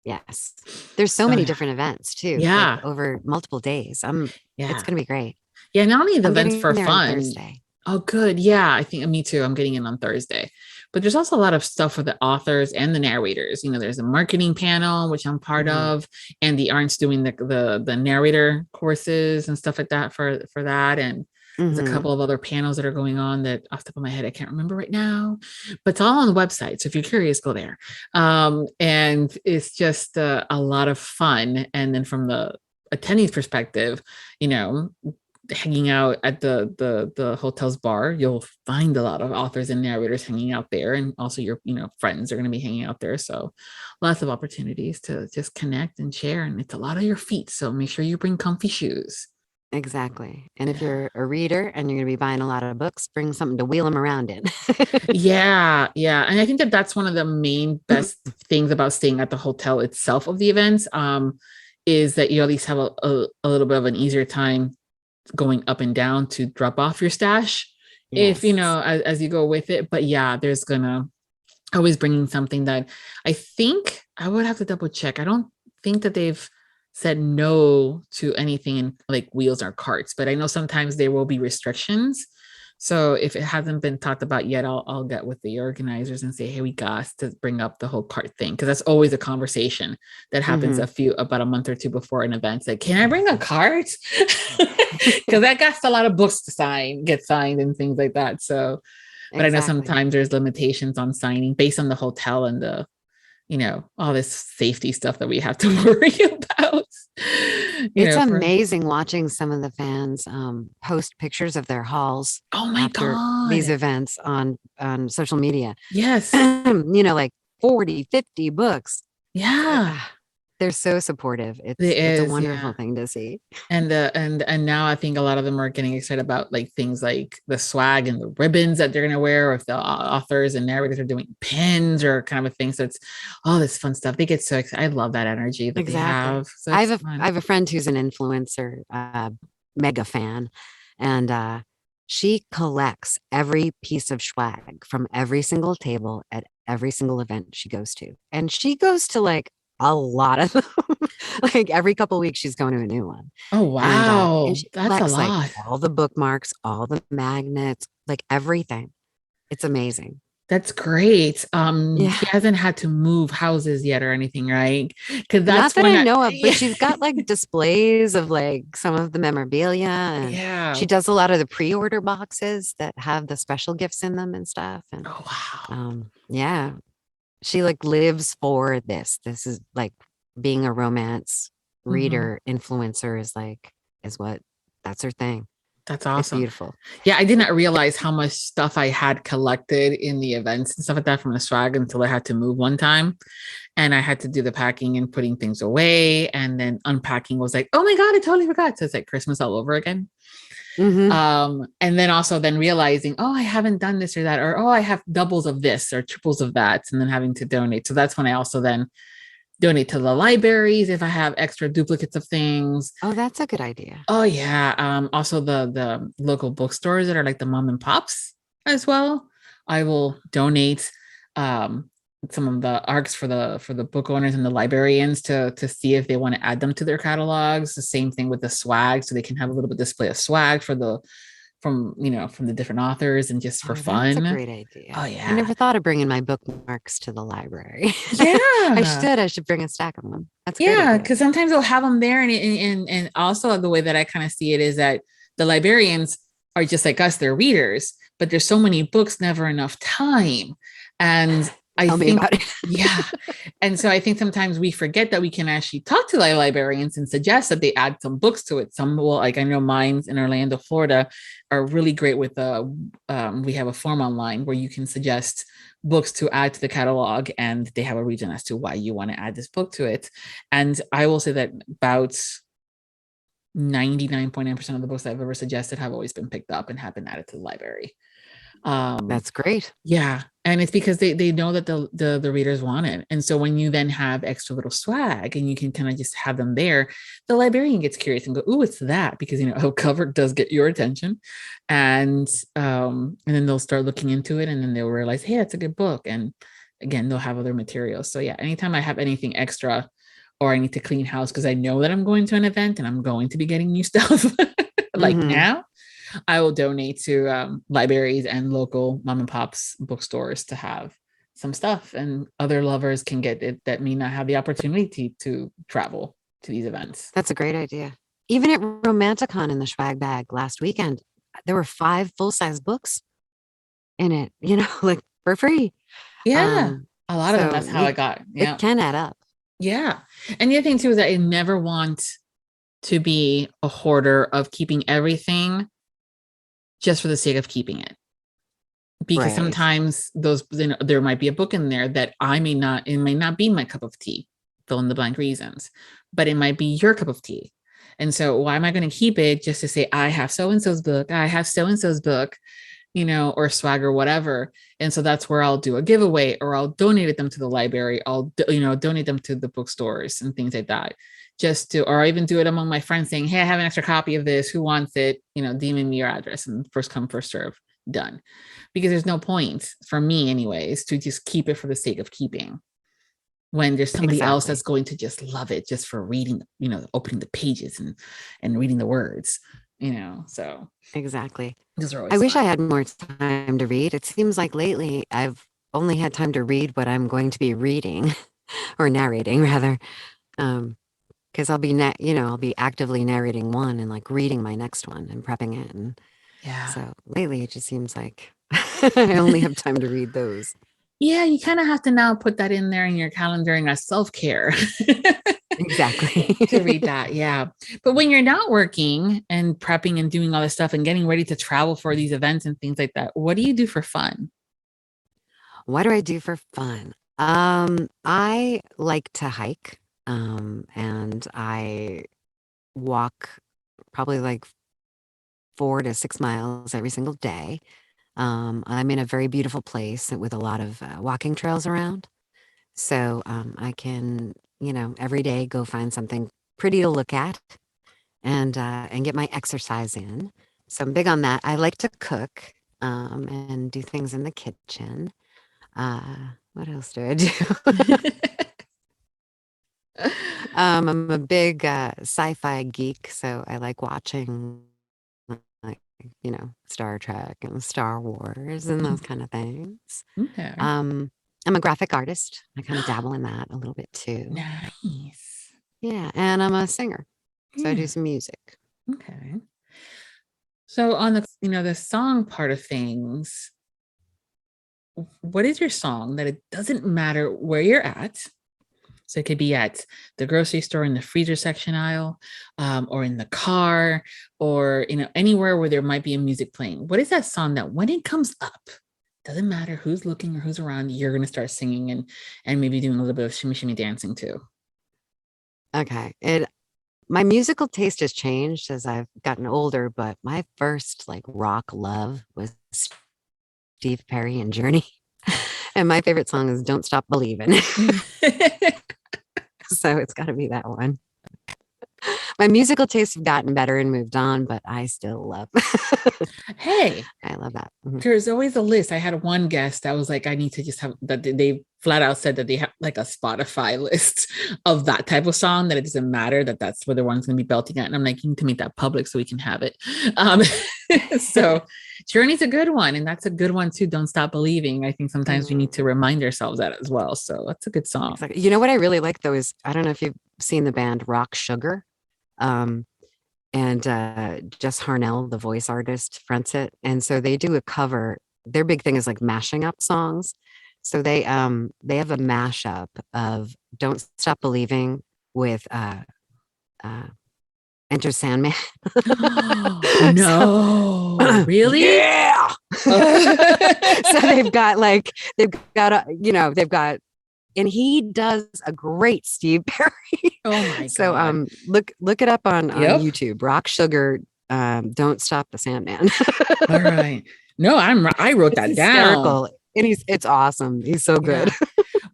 Yes. There's so many different events too.
Yeah.
Like over multiple days. It's going to be great.
Yeah. Not only the
I'm
events
getting
for
there on
fun.
Thursday.
Oh, good. Yeah. I think me too. I'm getting in on Thursday, but there's also a lot of stuff for the authors and the narrators. You know, there's a marketing panel, which I'm part of, and the Arnt's doing the narrator courses and stuff like that for that. And there's a couple of other panels that are going on that off the top of my head, I can't remember right now, but it's all on the website. So if you're curious, go there. And it's just a lot of fun. And then from the attendees perspective, you know, hanging out at the hotel's bar, you'll find a lot of authors and narrators hanging out there, and also your friends are going to be hanging out there, so lots of opportunities to just connect and share, and it's a lot of your feet, so make sure you bring comfy shoes.
Exactly. And if you're a reader and you're going to be buying a lot of books, bring something to wheel them around in.
Yeah and I think that's one of the main best things about staying at the hotel itself of the events, is that you at least have a little bit of an easier time going up and down to drop off your stash, if as you go with it. But yeah, there's gonna always bringing something that I think I would have to double check. I don't think that they've said no to anything in like wheels or carts, but I know sometimes there will be restrictions. So if it hasn't been talked about yet, I'll get with the organizers and say, hey, we got to bring up the whole cart thing, because that's always a conversation that happens about a month or two before an event. It's like, can I bring a cart? Because that got a lot of books to get signed and things like that. So, but I know sometimes there's limitations on signing based on the hotel and the, all this safety stuff that we have to worry about.
It's amazing watching some of the fans post pictures of their hauls.
Oh my God.
These events on social media.
Yes.
Like 40, 50 books.
Yeah.
They're so supportive. It's a wonderful thing to see.
And now I think a lot of them are getting excited about like things like the swag and the ribbons that they're going to wear, or if the authors and narrators are doing pins or kind of a thing. So it's all this fun stuff. They get so excited. I love that energy that they have. So
I have a friend who's an influencer, mega fan, and she collects every piece of swag from every single table at every single event she goes to. And she goes to like a lot of them. Like every couple of weeks she's going to a new one.
Oh wow.
And she
that's
collects,
a lot.
like, all the bookmarks, all the magnets, like everything. It's amazing.
That's great. She hasn't had to move houses yet or anything, right? Because that's
not that I know of, but she's got like displays of like some of the memorabilia, and she does a lot of the pre-order boxes that have the special gifts in them and stuff. And
oh
wow. She like lives for this. This is like being a romance reader influencer that's her thing.
That's awesome.
It's beautiful.
Yeah, I did not realize how much stuff I had collected in the events and stuff like that from the swag until I had to move one time. And I had to do the packing and putting things away. And then unpacking was like, oh my God, I totally forgot. So it's like Christmas all over again. And then also realizing, oh, I haven't done this or that, or oh, I have doubles of this or triples of that, and then having to donate. So that's when I also then donate to the libraries if I have extra duplicates of things.
Oh, that's a good idea.
Oh yeah. Also the local bookstores that are like the mom and pops as well. I will donate some of the ARCs for the book owners and the librarians to see if they want to add them to their catalogs. The same thing with the swag, so they can have a little bit of display of swag from the different authors and just for fun.
That's a great idea.
Oh yeah.
I never thought of bringing my bookmarks to the library.
Yeah.
I should bring a stack of them. That's
because sometimes they'll have them there, and also the way that I kind of see it is that the librarians are just like us, they're readers, but there's so many books, never enough time. And
Tell me about it.
Yeah. And so I think sometimes we forget that we can actually talk to the librarians and suggest that they add some books to it. Some will, like I know mines in Orlando, Florida are really great with we have a form online where you can suggest books to add to the catalog, and they have a reason as to why you want to add this book to it. And I will say that about 99.9% of the books I've ever suggested have always been picked up and have been added to the library.
That's great.
Yeah. And it's because they know that the readers want it. And so when you then have extra little swag and you can kind of just have them there, the librarian gets curious and go, "Ooh, it's that," because a cover does get your attention. And then they'll start looking into it, and then they'll realize, hey, it's a good book. And again, they'll have other materials. So yeah, anytime I have anything extra or I need to clean house because I know that I'm going to an event and I'm going to be getting new stuff like now, I will donate to libraries and local mom and pops bookstores to have some stuff, and other lovers can get it that may not have the opportunity to travel to these events.
That's a great idea. Even at Romanticon in the swag bag last weekend, there were 5 full-size books in it, like for free.
Yeah. A lot of them, that's how I got. Yeah.
It can add up.
Yeah. And the other thing too is that I never want to be a hoarder of keeping everything just for the sake of keeping it. Because sometimes those, there might be a book in there that it may not be my cup of tea, fill in the blank reasons, but it might be your cup of tea. And so why am I going to keep it just to say, I have so-and-so's book, I have so-and-so's book, or swag or whatever. And so that's where I'll do a giveaway, or I'll donate them to the library. I'll, donate them to the bookstores and things like that, or even do it among my friends saying, hey, I have an extra copy of this. Who wants it? DM me your address, and first come, first serve, done. Because there's no point for me anyways, to just keep it for the sake of keeping, when there's somebody else that's going to just love it just for reading, opening the pages and reading the words, so.
Exactly.
I
wish I had more time to read. It seems like lately I've only had time to read what I'm going to be reading or narrating rather. Because I'll be, I'll be actively narrating one and like reading my next one and prepping it. And so lately it just seems like I only have time to read those.
Yeah, you kind of have to now put that in there in your calendaring as self-care.
Exactly.
To read that. Yeah. But when you're not working and prepping and doing all this stuff and getting ready to travel for these events and things like that, what do you do for fun?
What do I do for fun? I like to hike. And I walk probably like 4 to 6 miles every single day. I'm in a very beautiful place with a lot of walking trails around. So I can, every day go find something pretty to look at and get my exercise in. So I'm big on that. I like to cook and do things in the kitchen. What else do I do? I'm a big sci-fi geek, so I like watching Star Trek and Star Wars and those kind of things.
Okay.
I'm a graphic artist. I kind of dabble in that a little bit too.
Nice.
Yeah, and I'm a singer, so I do some music.
Okay. So on the the song part of things, what is your song that it doesn't matter where you're at? So it could be at the grocery store in the freezer section aisle, or in the car, or anywhere where there might be a music playing. What is that song that when it comes up, doesn't matter who's looking or who's around, you're going to start singing and maybe doing a little bit of shimmy shimmy dancing too?
Okay. My musical taste has changed as I've gotten older, but my first rock love was Steve Perry and Journey. And my favorite song is Don't Stop Believin'. So it's got to be that one. My musical tastes have gotten better and moved on, but I still love.
Hey,
I love that.
There's always a list. I had one guest that was like, I need to just have that. They flat out said that they have like a Spotify list of that type of song, that it doesn't matter that that's where the one's going to be belting at. And I'm like, you need to make that public so we can have it. So Journey's a good one. And that's a good one too. Don't Stop Believing. I think sometimes we need to remind ourselves that as well. So that's a good song.
Exactly. You know what I really like though is, I don't know if you've seen the band Rock Sugar. And Jess Harnell, the voice artist, fronts it. And so they do a cover. Their big thing is like mashing up songs. So they have a mashup of Don't Stop Believing with Enter Sandman.
No, really?
Yeah. So they've got and he does a great Steve Perry.
Oh my God.
So look it up on YouTube. Rock Sugar, Don't Stop the Sandman.
All right. No, I wrote that
It's
down.
hysterical. And it's awesome. He's so good.
Yeah.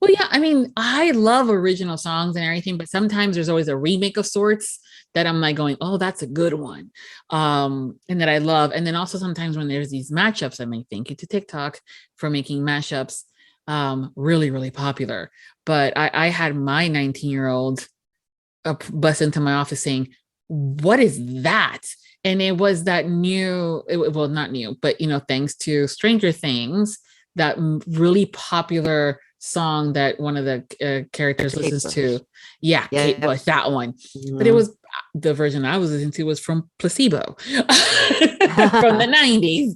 Well, yeah, I mean, I love original songs and everything, but sometimes there's always a remake of sorts that I'm like going, oh, that's a good one. And that I love. And then also sometimes when there's these mashups, I mean, thank you to TikTok for making mashups really, really popular. But I had my 19-year-old bust into my office saying, what is that? And it was that well, not new, but, thanks to Stranger Things, that really popular song that one of the characters listens to. Yeah, Kate Bush, that one. Mm-hmm. But it was the version I was listening to was from Placebo from the 90s.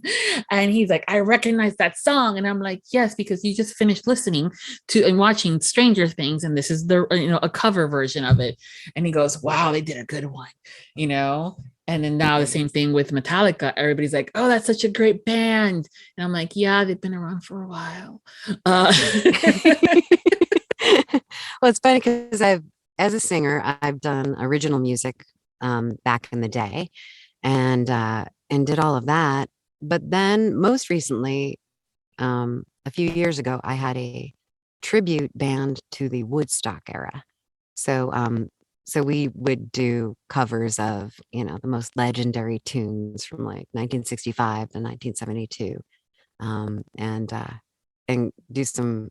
And he's like, I recognize that song. And I'm like, yes, because you just finished listening to and watching Stranger Things. And this is a cover version of it. And he goes, wow, they did a good one, And then now the same thing with Metallica. Everybody's like, oh, that's such a great band. And I'm like, yeah, they've been around for a while.
Well, it's funny because as a singer, I've done original music back in the day and did all of that. But then most recently, a few years ago, I had a tribute band to the Woodstock era. So we would do covers of, the most legendary tunes from like 1965 to 1972, and do some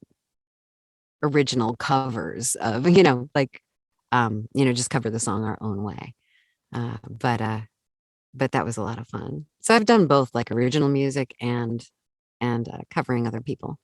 original covers of, just cover the song our own way. But that was a lot of fun. So I've done both, like original music and covering other people.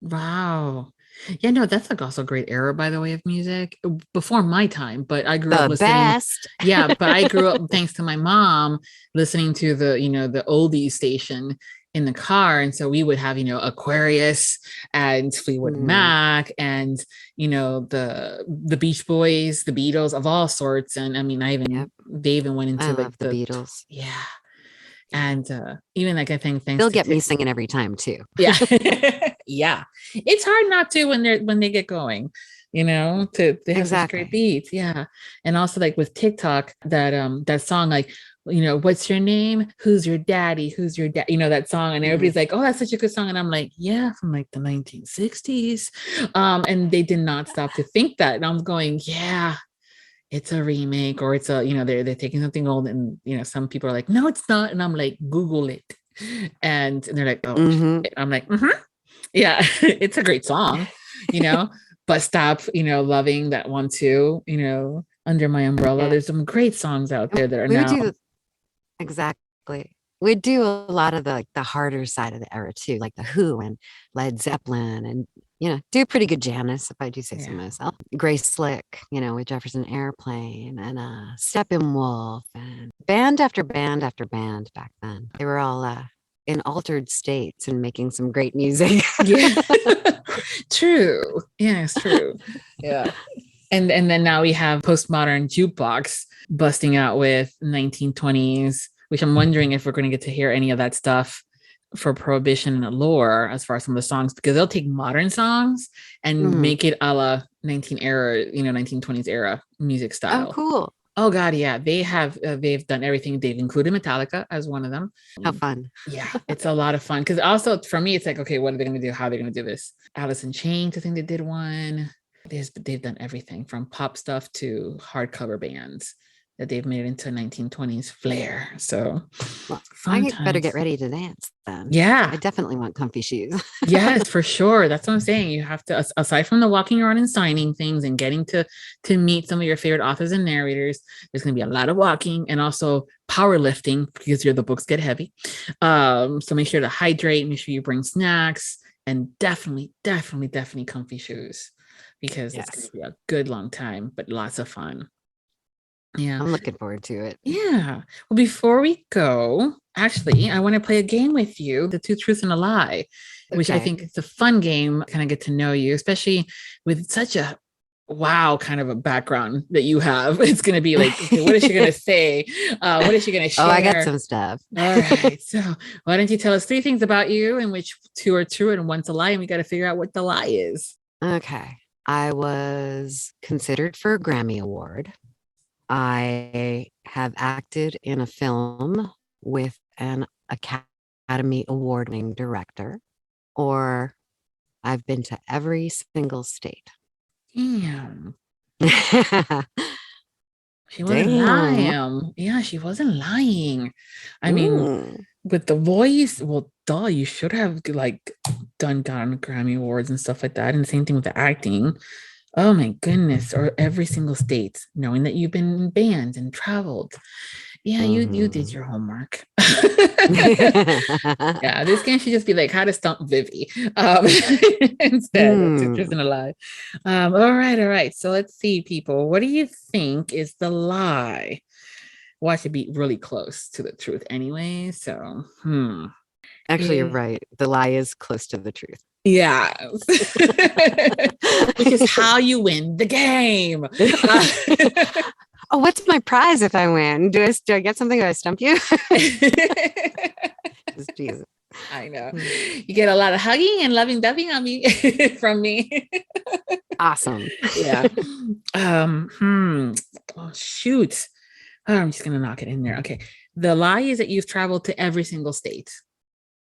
Wow. Yeah, no, that's like also a great era, by the way, of music before my time. But I grew up listening.
Best.
Yeah, but I grew up thanks to my mom listening to the oldies station in the car. And so we would have, Aquarius and Fleetwood Mac and, the Beach Boys, the Beatles of all sorts. And I mean, they even went into
the Beatles.
Yeah. And even like I think
they'll get me singing every time too.
Yeah. Yeah. It's hard not to when they get going, to they have such great beats. Yeah. And also like with TikTok, that song, like, what's your name? Who's your daddy? Who's your dad? That song. And everybody's like, oh, that's such a good song. And I'm like, yeah, from like the 1960s. And they did not stop to think that. And I'm going, yeah, it's a remake, or it's they're taking something old, and some people are like, no, it's not, and I'm like, Google it, and they're like, oh, I'm like, yeah, it's a great song, but stop, loving that one too, Under My Umbrella. There's some great songs out there that are now.
Exactly. We do a lot of the harder side of the era too, like the Who and Led Zeppelin, and do pretty good Janice, if I do say so myself. Grace Slick, with Jefferson Airplane, and Steppenwolf, and band after band after band back then. They were all in altered states and making some great music.
Yeah. True. Yes, true. Yeah. And then now we have postmodern jukebox busting out with 1920s, which I'm wondering if we're going to get to hear any of that stuff for Prohibition and Allure as far as some of the songs, because they'll take modern songs and make it a la 1920s era music style.
Oh, cool.
Oh God, yeah. They've done everything. They've included Metallica as one of them.
How fun.
Yeah, it's a lot of fun. Because also for me, it's like, okay, what are they going to do? How are they going to do this? Alice in Chains, I think they did one. They've done everything from pop stuff to hardcover bands that they've made into 1920s flair. So
I better get ready to dance then.
Yeah.
I definitely want comfy shoes.
Yes, for sure. That's what I'm saying. You have to, aside from the walking around and signing things and getting to meet some of your favorite authors and narrators, there's going to be a lot of walking and also powerlifting because the books get heavy. So make sure to hydrate, make sure you bring snacks, and definitely comfy shoes, because it's going to be a good long time, but lots of fun. Yeah.
I'm looking forward to it.
Yeah. Well, before we go, actually, I want to play a game with you, The Two Truths and a Lie, which I think is a fun game, kind of get to know you, especially with such a wow kind of a background that you have. It's going to be like, okay, what is she going to say? What is she going to share?
Oh, I got some stuff.
All right. So why don't you tell us 3 things about you in which 2 are true and 1's a lie, and we got to figure out what the lie is.
Okay. I was considered for a Grammy Award. I have acted in a film with an Academy Academy Award-winning director, or I've been to every single state.
Damn.
Damn.
She wasn't lying. Yeah, she wasn't lying. I mean, with the voice, well, duh, you should have like gotten Grammy Awards and stuff like that. And the same thing with the acting. Oh my goodness. Or every single state, knowing that you've been in bands and traveled. Yeah, you did your homework. Yeah, this game should just be like how to stump Vivi instead. It's just a lie. All right. So let's see, people. What do you think is the lie? Well, I should be really close to the truth anyway. So,
Actually, you're right. The lie is close to the truth.
Yeah. Which is how you win the game.
Oh, what's my prize if I win? Do I get something? Do I stump you? Jesus.
I know. You get a lot of hugging and loving on me from me.
Awesome.
Yeah. Oh, shoot. Oh, I'm just gonna knock it in there. Okay. The lie is that you've traveled to every single state.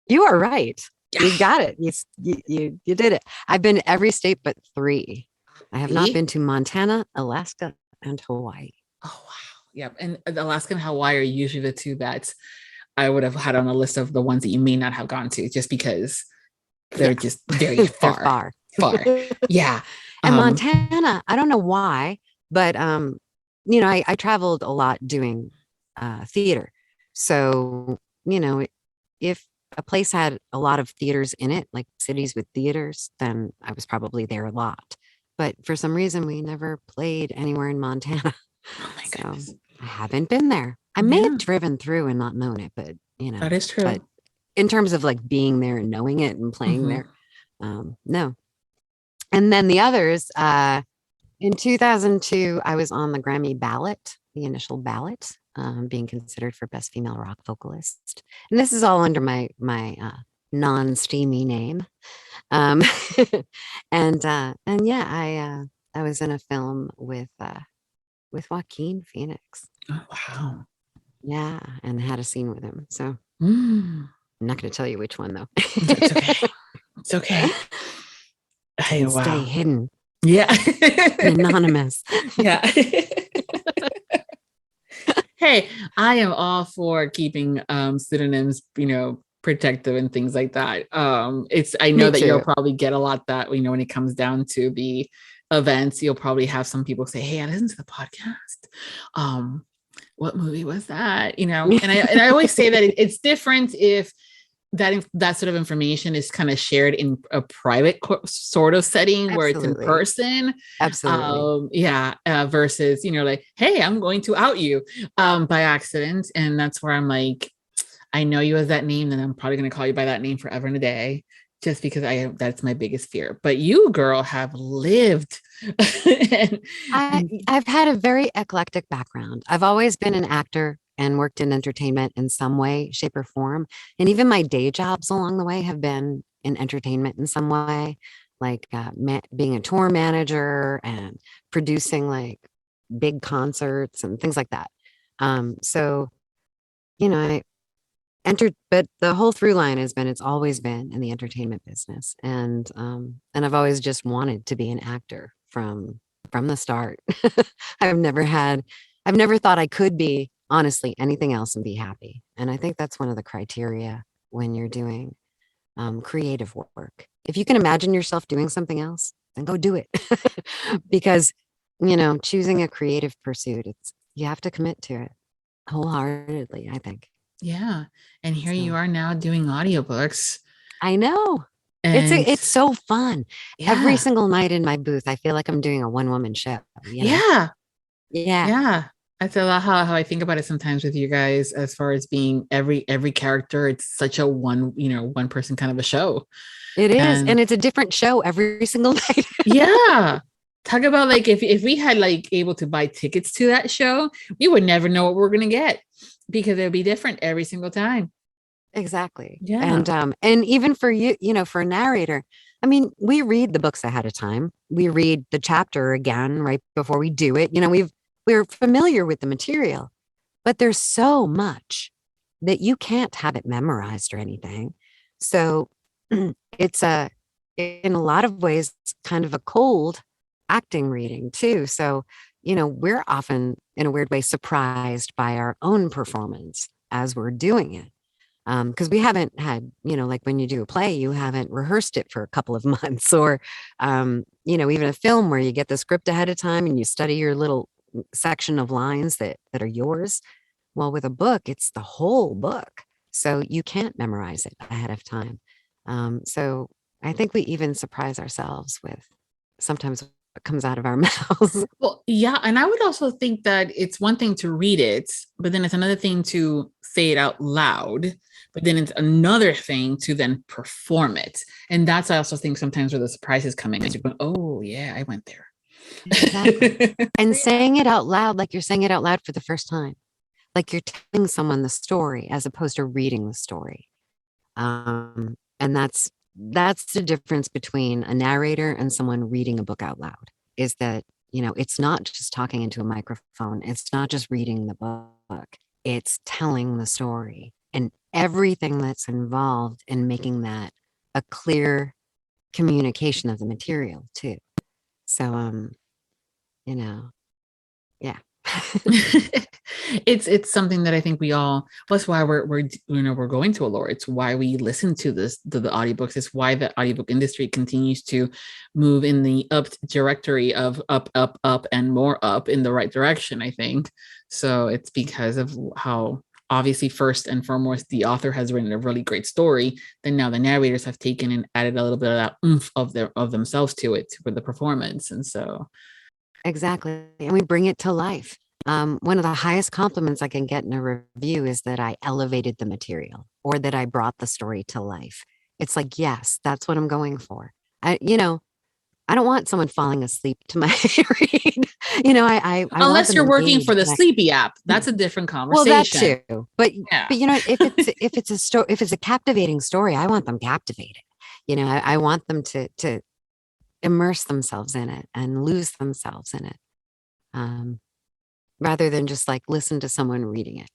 You are right. You got it. You did it. I've been to every state but 3. I have not been to Montana, Alaska, and Hawaii.
Oh, wow. Yep. And Alaska and Hawaii are usually the 2 that I would have had on a list of the ones that you may not have gone to just because they're just very far. Yeah.
And Montana, I don't know why, but, I traveled a lot doing theater. So, if a place had a lot of theaters in it, like cities with theaters, then I was probably there a lot. But for some reason, we never played anywhere in Montana.
Oh my goodness.
I haven't been there. I may have driven through and not known it, but
that is true.
But in terms of like being there and knowing it and playing there, no. And then the others, in 2002, I was on the Grammy ballot, the initial ballot, being considered for Best Female Rock Vocalist. And this is all under my non-steamy name. And yeah, I was in a film with Joaquin Phoenix.
Oh, wow.
Yeah, and had a scene with him. So I'm not going to tell you which one though.
It's okay. It's okay. Hey, wow.
Stay hidden.
Yeah.
Anonymous.
Yeah. Hey, I am all for keeping pseudonyms, protective and things like that. I know that you'll probably get a lot that, when it comes down to the events, you'll probably have some people say, hey, I listened to the podcast. What movie was that? And I always say that it's different if that sort of information is kind of shared in a private sort of setting where it's in person.
Absolutely.
Versus, like, hey, I'm going to out you by accident. And that's where I'm like, I know you as that name, and I'm probably going to call you by that name forever and a day, just because that's my biggest fear. But you, girl, have lived.
I've had a very eclectic background. I've always been an actor and worked in entertainment in some way, shape, or form. And even my day jobs along the way have been in entertainment in some way, like being a tour manager and producing like big concerts and things like that. So, I entered, but the whole through line has been, it's always been in the entertainment business. And I've always just wanted to be an actor from the start. I've never thought I could be honestly anything else and be happy. And I think that's one of the criteria when you're doing creative work. If you can imagine yourself doing something else, then go do it. Because, choosing a creative pursuit, you have to commit to it wholeheartedly, I think.
Yeah. And here you are now doing audiobooks.
I know. It's so fun. Yeah. Every single night in my booth, I feel like I'm doing a one-woman show.
Yeah. That's a lot how I think about it sometimes with you guys, as far as being every character. It's such a one person kind of a show.
It is. And it's a different show every single night.
Yeah. Talk about like, if we had like able to buy tickets to that show, we would never know what we're going to get, because it'll be different every single time.
Exactly.
Yeah.
And even for you, for a narrator, I mean, we read the books ahead of time. We read the chapter again right before we do it. We're familiar with the material, but there's so much that you can't have it memorized or anything. So it's in a lot of ways, kind of a cold acting reading too. So, we're often in a weird way surprised by our own performance as we're doing it. Because we haven't had, like when you do a play, you haven't rehearsed it for a couple of months, or, even a film where you get the script ahead of time and you study your little section of lines that are yours. Well, with a book, it's the whole book. So you can't memorize it ahead of time. So I think we even surprise ourselves with sometimes what comes out of our mouths.
Well, yeah. And I would also think that it's one thing to read it, but then it's another thing to say it out loud. But then it's another thing to then perform it. And that's, I also think, sometimes where the surprises come in, because you're going, oh, yeah, I went there.
Exactly. And saying it out loud, like you're saying it out loud for the first time, like you're telling someone the story as opposed to reading the story. And that's the difference between a narrator and someone reading a book out loud, is that, it's not just talking into a microphone. It's not just reading the book. It's telling the story and everything that's involved in making that a clear communication of the material too. So, yeah.
It's something that I think we all, that's why we're going to Allure. It's why we listen to the audiobooks. It's why the audiobook industry continues to move in the up directory of up and more up in the right direction, I think. So it's because of how, obviously, first and foremost, the author has written a really great story. Then now the narrators have taken and added a little bit of that oomph of themselves to it with the performance. And so
exactly. And we bring it to life. One of the highest compliments I can get in a review is that I elevated the material or that I brought the story to life. It's like, yes, that's what I'm going for. I don't want someone falling asleep to my read. I
unless you're working for the Sleepy app, that's a different conversation.
Well, that too. But if it's a captivating story, I want them captivated. I want them to immerse themselves in it and lose themselves in it, rather than just like listen to someone reading it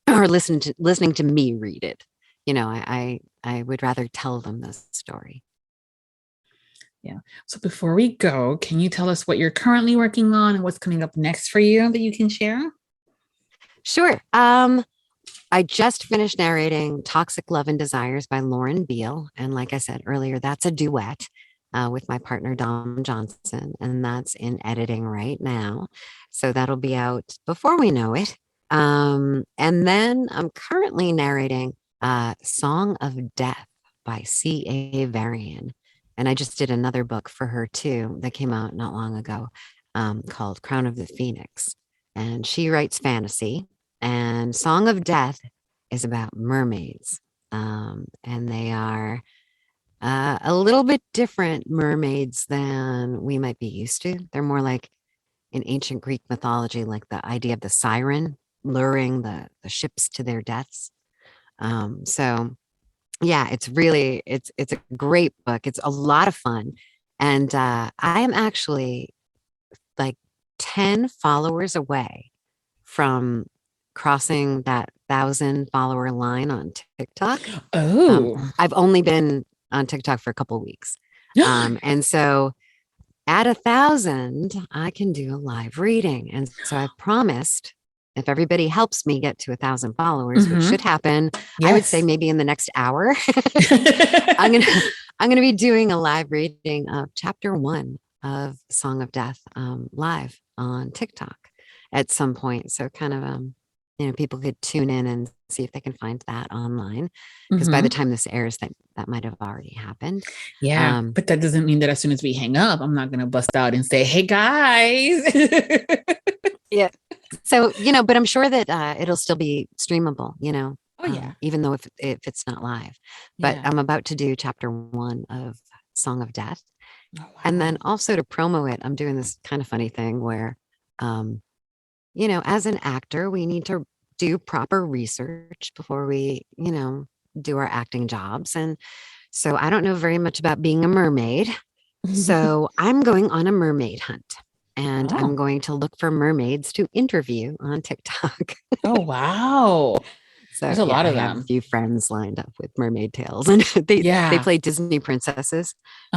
or listening to me read it. I would rather tell them the story.
Yeah. So before we go, can you tell us what you're currently working on and what's coming up next for you that you can share?
Sure. I just finished narrating Toxic Love and Desires by Lauren Beale. And like I said earlier, that's a duet with my partner, Dom Johnson. And that's in editing right now. So that'll be out before we know it. And then I'm currently narrating Song of Death by C.A. Varian. And I just did another book for her too that came out not long ago called Crown of the Phoenix. And she writes fantasy. And Song of Death is about mermaids. And they are a little bit different mermaids than we might be used to. They're more like in ancient Greek mythology, like the idea of the siren luring the ships to their deaths. So yeah, it's a great book. It's a lot of fun. And I am actually like 10 followers away from crossing that 1,000 follower line on TikTok.
Oh,
I've only been on TikTok for a couple of weeks. And so at 1,000, I can do a live reading. And so I've promised, if everybody helps me get to 1,000 followers, which should happen, I would say maybe in the next hour, I'm gonna be doing a live reading of chapter 1 of Song of Death live on TikTok at some point. So kind of people could tune in and see if they can find that online, because by the time this airs, that might have already happened.
Yeah, but that doesn't mean that as soon as we hang up, I'm not gonna bust out and say, "Hey guys."
Yeah. So, but I'm sure that it'll still be streamable,
Oh yeah.
even though if it's not live. But
Yeah.
I'm about to do chapter 1 of Song of Death.
Oh, wow.
And then also to promo it, I'm doing this kind of funny thing where, as an actor, we need to do proper research before we, do our acting jobs. And so I don't know very much about being a mermaid. So I'm going on a mermaid hunt. And I'm going to look for mermaids to interview on TikTok.
Oh, wow.
So
There's a lot of
I have a
them.
few friends lined up with mermaid tales, and they play Disney princesses.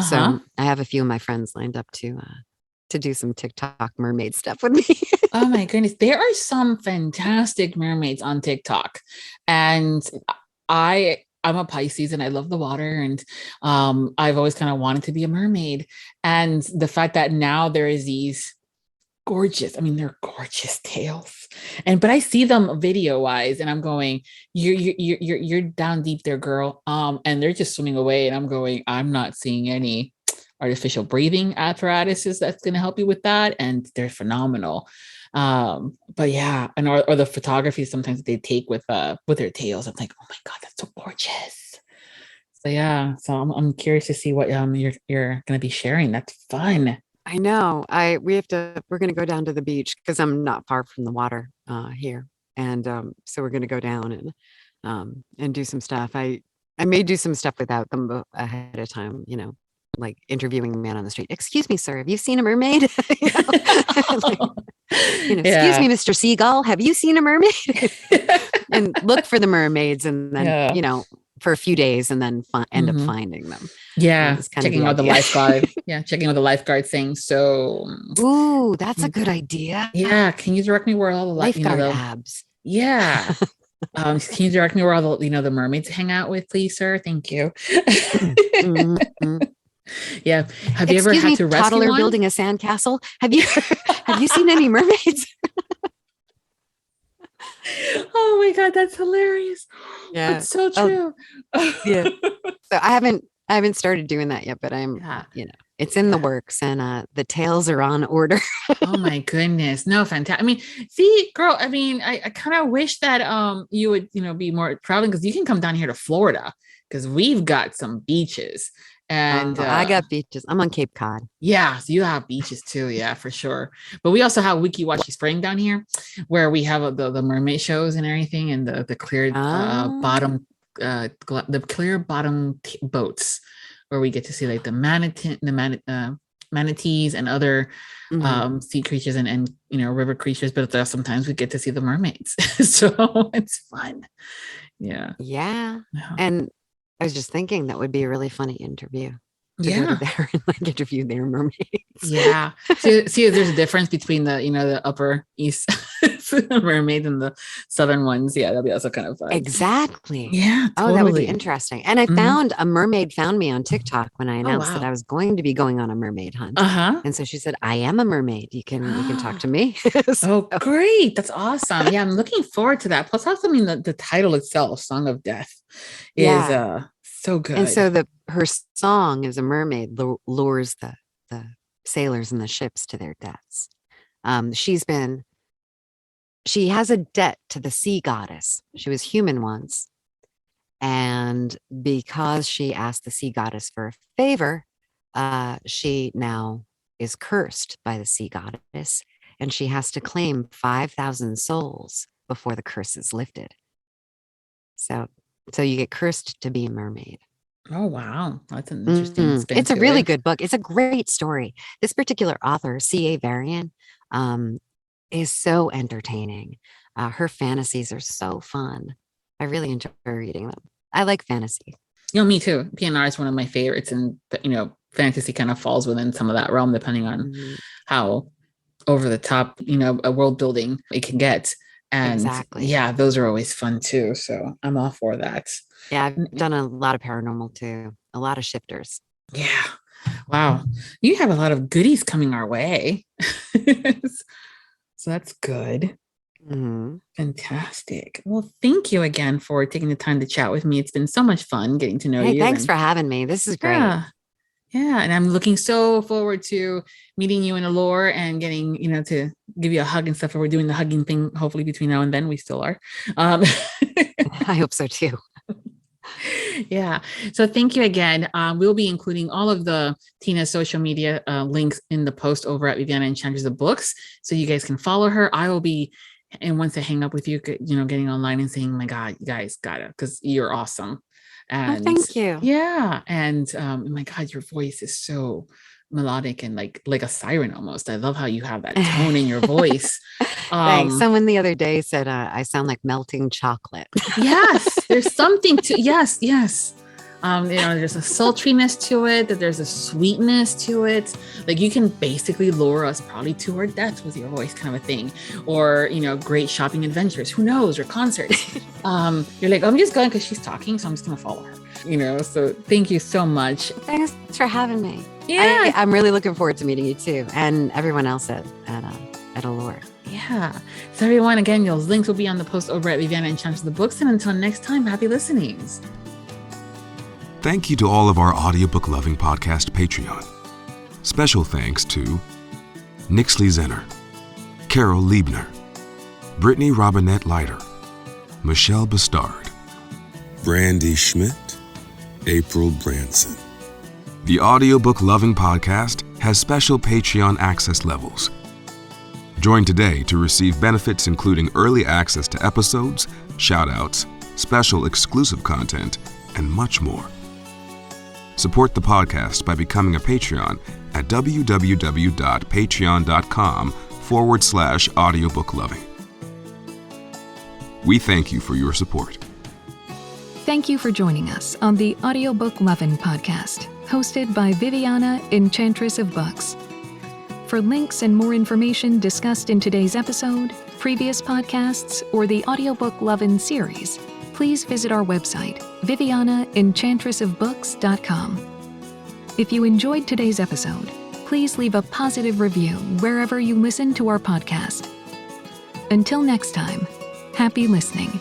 So I have a few of my friends lined up to do some TikTok mermaid stuff with me.
Oh my goodness. There are some fantastic mermaids on TikTok. And I'm a Pisces and I love the water. And I've always kind of wanted to be a mermaid. And the fact that now there is these gorgeous, I mean, they're gorgeous tales. But I see them video wise and I'm going, you're down deep there, girl. And they're just swimming away. And I'm going, I'm not seeing any artificial breathing apparatuses that's going to help you with that. And they're phenomenal. But yeah, and or the photography sometimes they take with their tails. I'm like, oh my God, that's so gorgeous. So yeah, so I'm curious to see what you're gonna be sharing. That's fun.
I know. We're gonna go down to the beach because I'm not far from the water here. And so we're gonna go down and do some stuff. I may do some stuff without them ahead of time, like interviewing a man on the street. Excuse me, sir, have you seen a mermaid? Excuse me, Mr. Seagull, have you seen a mermaid? And look for the mermaids and then, for a few days and then end up finding them.
Yeah. Checking out the lifeguard. Checking out the lifeguard thing. So.
Ooh, that's a good idea.
Yeah. Can you direct me where all the
lifeguard abs?
Yeah. Can you direct me where all the, the mermaids hang out with, please, sir? Thank you.
Mm-hmm.
Yeah. Have you ever had to rescue
toddler
one?
Building a sandcastle? Have you seen any mermaids?
Oh my God, that's hilarious.
Yeah.
That's so true.
Yeah. So I haven't started doing that yet, but I'm it's in the works and the tales are on order.
Oh my goodness. No, fantastic. I mean, see, girl, I mean, I kind of wish that you would, be more traveling because you can come down here to Florida because we've got some beaches. And
I got beaches. I'm on Cape Cod.
Yeah, so you have beaches too. Yeah, for sure. But we also have Wiki Washi Spring down here, where we have the mermaid shows and everything, and the clear bottom, the clear bottom boats, where we get to see like the manatees and other sea creatures and river creatures. But sometimes we get to see the mermaids, so it's fun. Yeah.
And I was just thinking that would be a really funny interview. Go to there and interview their mermaids.
Yeah. See, there's a difference between the upper east mermaid and the southern ones. Yeah, that'll be also kind of fun.
Exactly.
Yeah. Totally.
Oh, that would be interesting. And I found a mermaid found me on TikTok when I announced that I was going to be going on a mermaid hunt. And so she said, "I am a mermaid. You can talk to me."
Great. That's awesome. Yeah, I'm looking forward to that. Plus, also, I mean, the title itself, "Song of Death," is so good.
And so her song as a mermaid lures the sailors and the ships to their deaths. She has a debt to the sea goddess. She was human once. And because she asked the sea goddess for a favor, she now is cursed by the sea goddess. And she has to claim 5,000 souls before the curse is lifted. So you get cursed to be a mermaid.
Oh, wow. That's an interesting spin.
It's a really good book. It's a great story. This particular author, C.A. Varian, is so entertaining. Her fantasies are so fun. I really enjoy reading them. I like fantasy.
Me too. PNR is one of my favorites, and fantasy kind of falls within some of that realm, depending on how over the top, a world building it can get. And
exactly.
Yeah, those are always fun too. So I'm all for that.
Yeah, I've done a lot of paranormal too. A lot of shifters.
Yeah. Wow. You have a lot of goodies coming our way. So that's good. Fantastic. Well, thank you again for taking the time to chat with me. It's been so much fun getting to know you.
Thanks for having me. This is great.
Yeah. And I'm looking so forward to meeting you in Allure and getting, to give you a hug and stuff. We're doing the hugging thing, hopefully between now and then. We still are.
I hope so too.
Yeah. So thank you again. We'll be including all of the Teena's social media links in the post over at Viviana Enchantress of Books. So you guys can follow her. I will be, and once I hang up with you, getting online and saying, my God, you guys got it, because you're awesome. And
thank you.
Yeah. And my God, your voice is so melodic and like a siren almost. I love how you have that tone in your voice.
Thanks. Someone the other day said I sound like melting chocolate.
Yes, there's something to yes. There's a sultriness to it, that there's a sweetness to it. Like you can basically lure us probably to our death with your voice, kind of a thing. Or, great shopping adventures, who knows, or concerts. You're like, I'm just going because she's talking, so I'm just going to follow her, so thank you so much.
Thanks for having me.
Yeah.
I'm really looking forward to meeting you too, and everyone else at Allure.
Yeah. So everyone, again, those links will be on the post over at Viviana Enchantress of Books. And until next time, happy listenings.
Thank you to all of our Audiobook Lovin Podcast Patreon. Special thanks to Nixley Zenner, Carol Liebner, Brittany Robinette Leiter, Michelle Bastard,
Brandy Schmidt, April Branson.
The Audiobook Lovin Podcast has special Patreon access levels. Join today to receive benefits including early access to episodes, shout-outs, special exclusive content, and much more. Support the podcast by becoming a Patreon at www.patreon.com/audiobooklovin. We thank you for your support.
Thank you for joining us on the Audiobook Lovin Podcast, hosted by Viviana, Enchantress of Books. For links and more information discussed in today's episode, previous podcasts, or the Audiobook Lovin Series, please visit our website, vivianaenchantressofbooks.com. If you enjoyed today's episode, please leave a positive review wherever you listen to our podcast. Until next time, happy listening.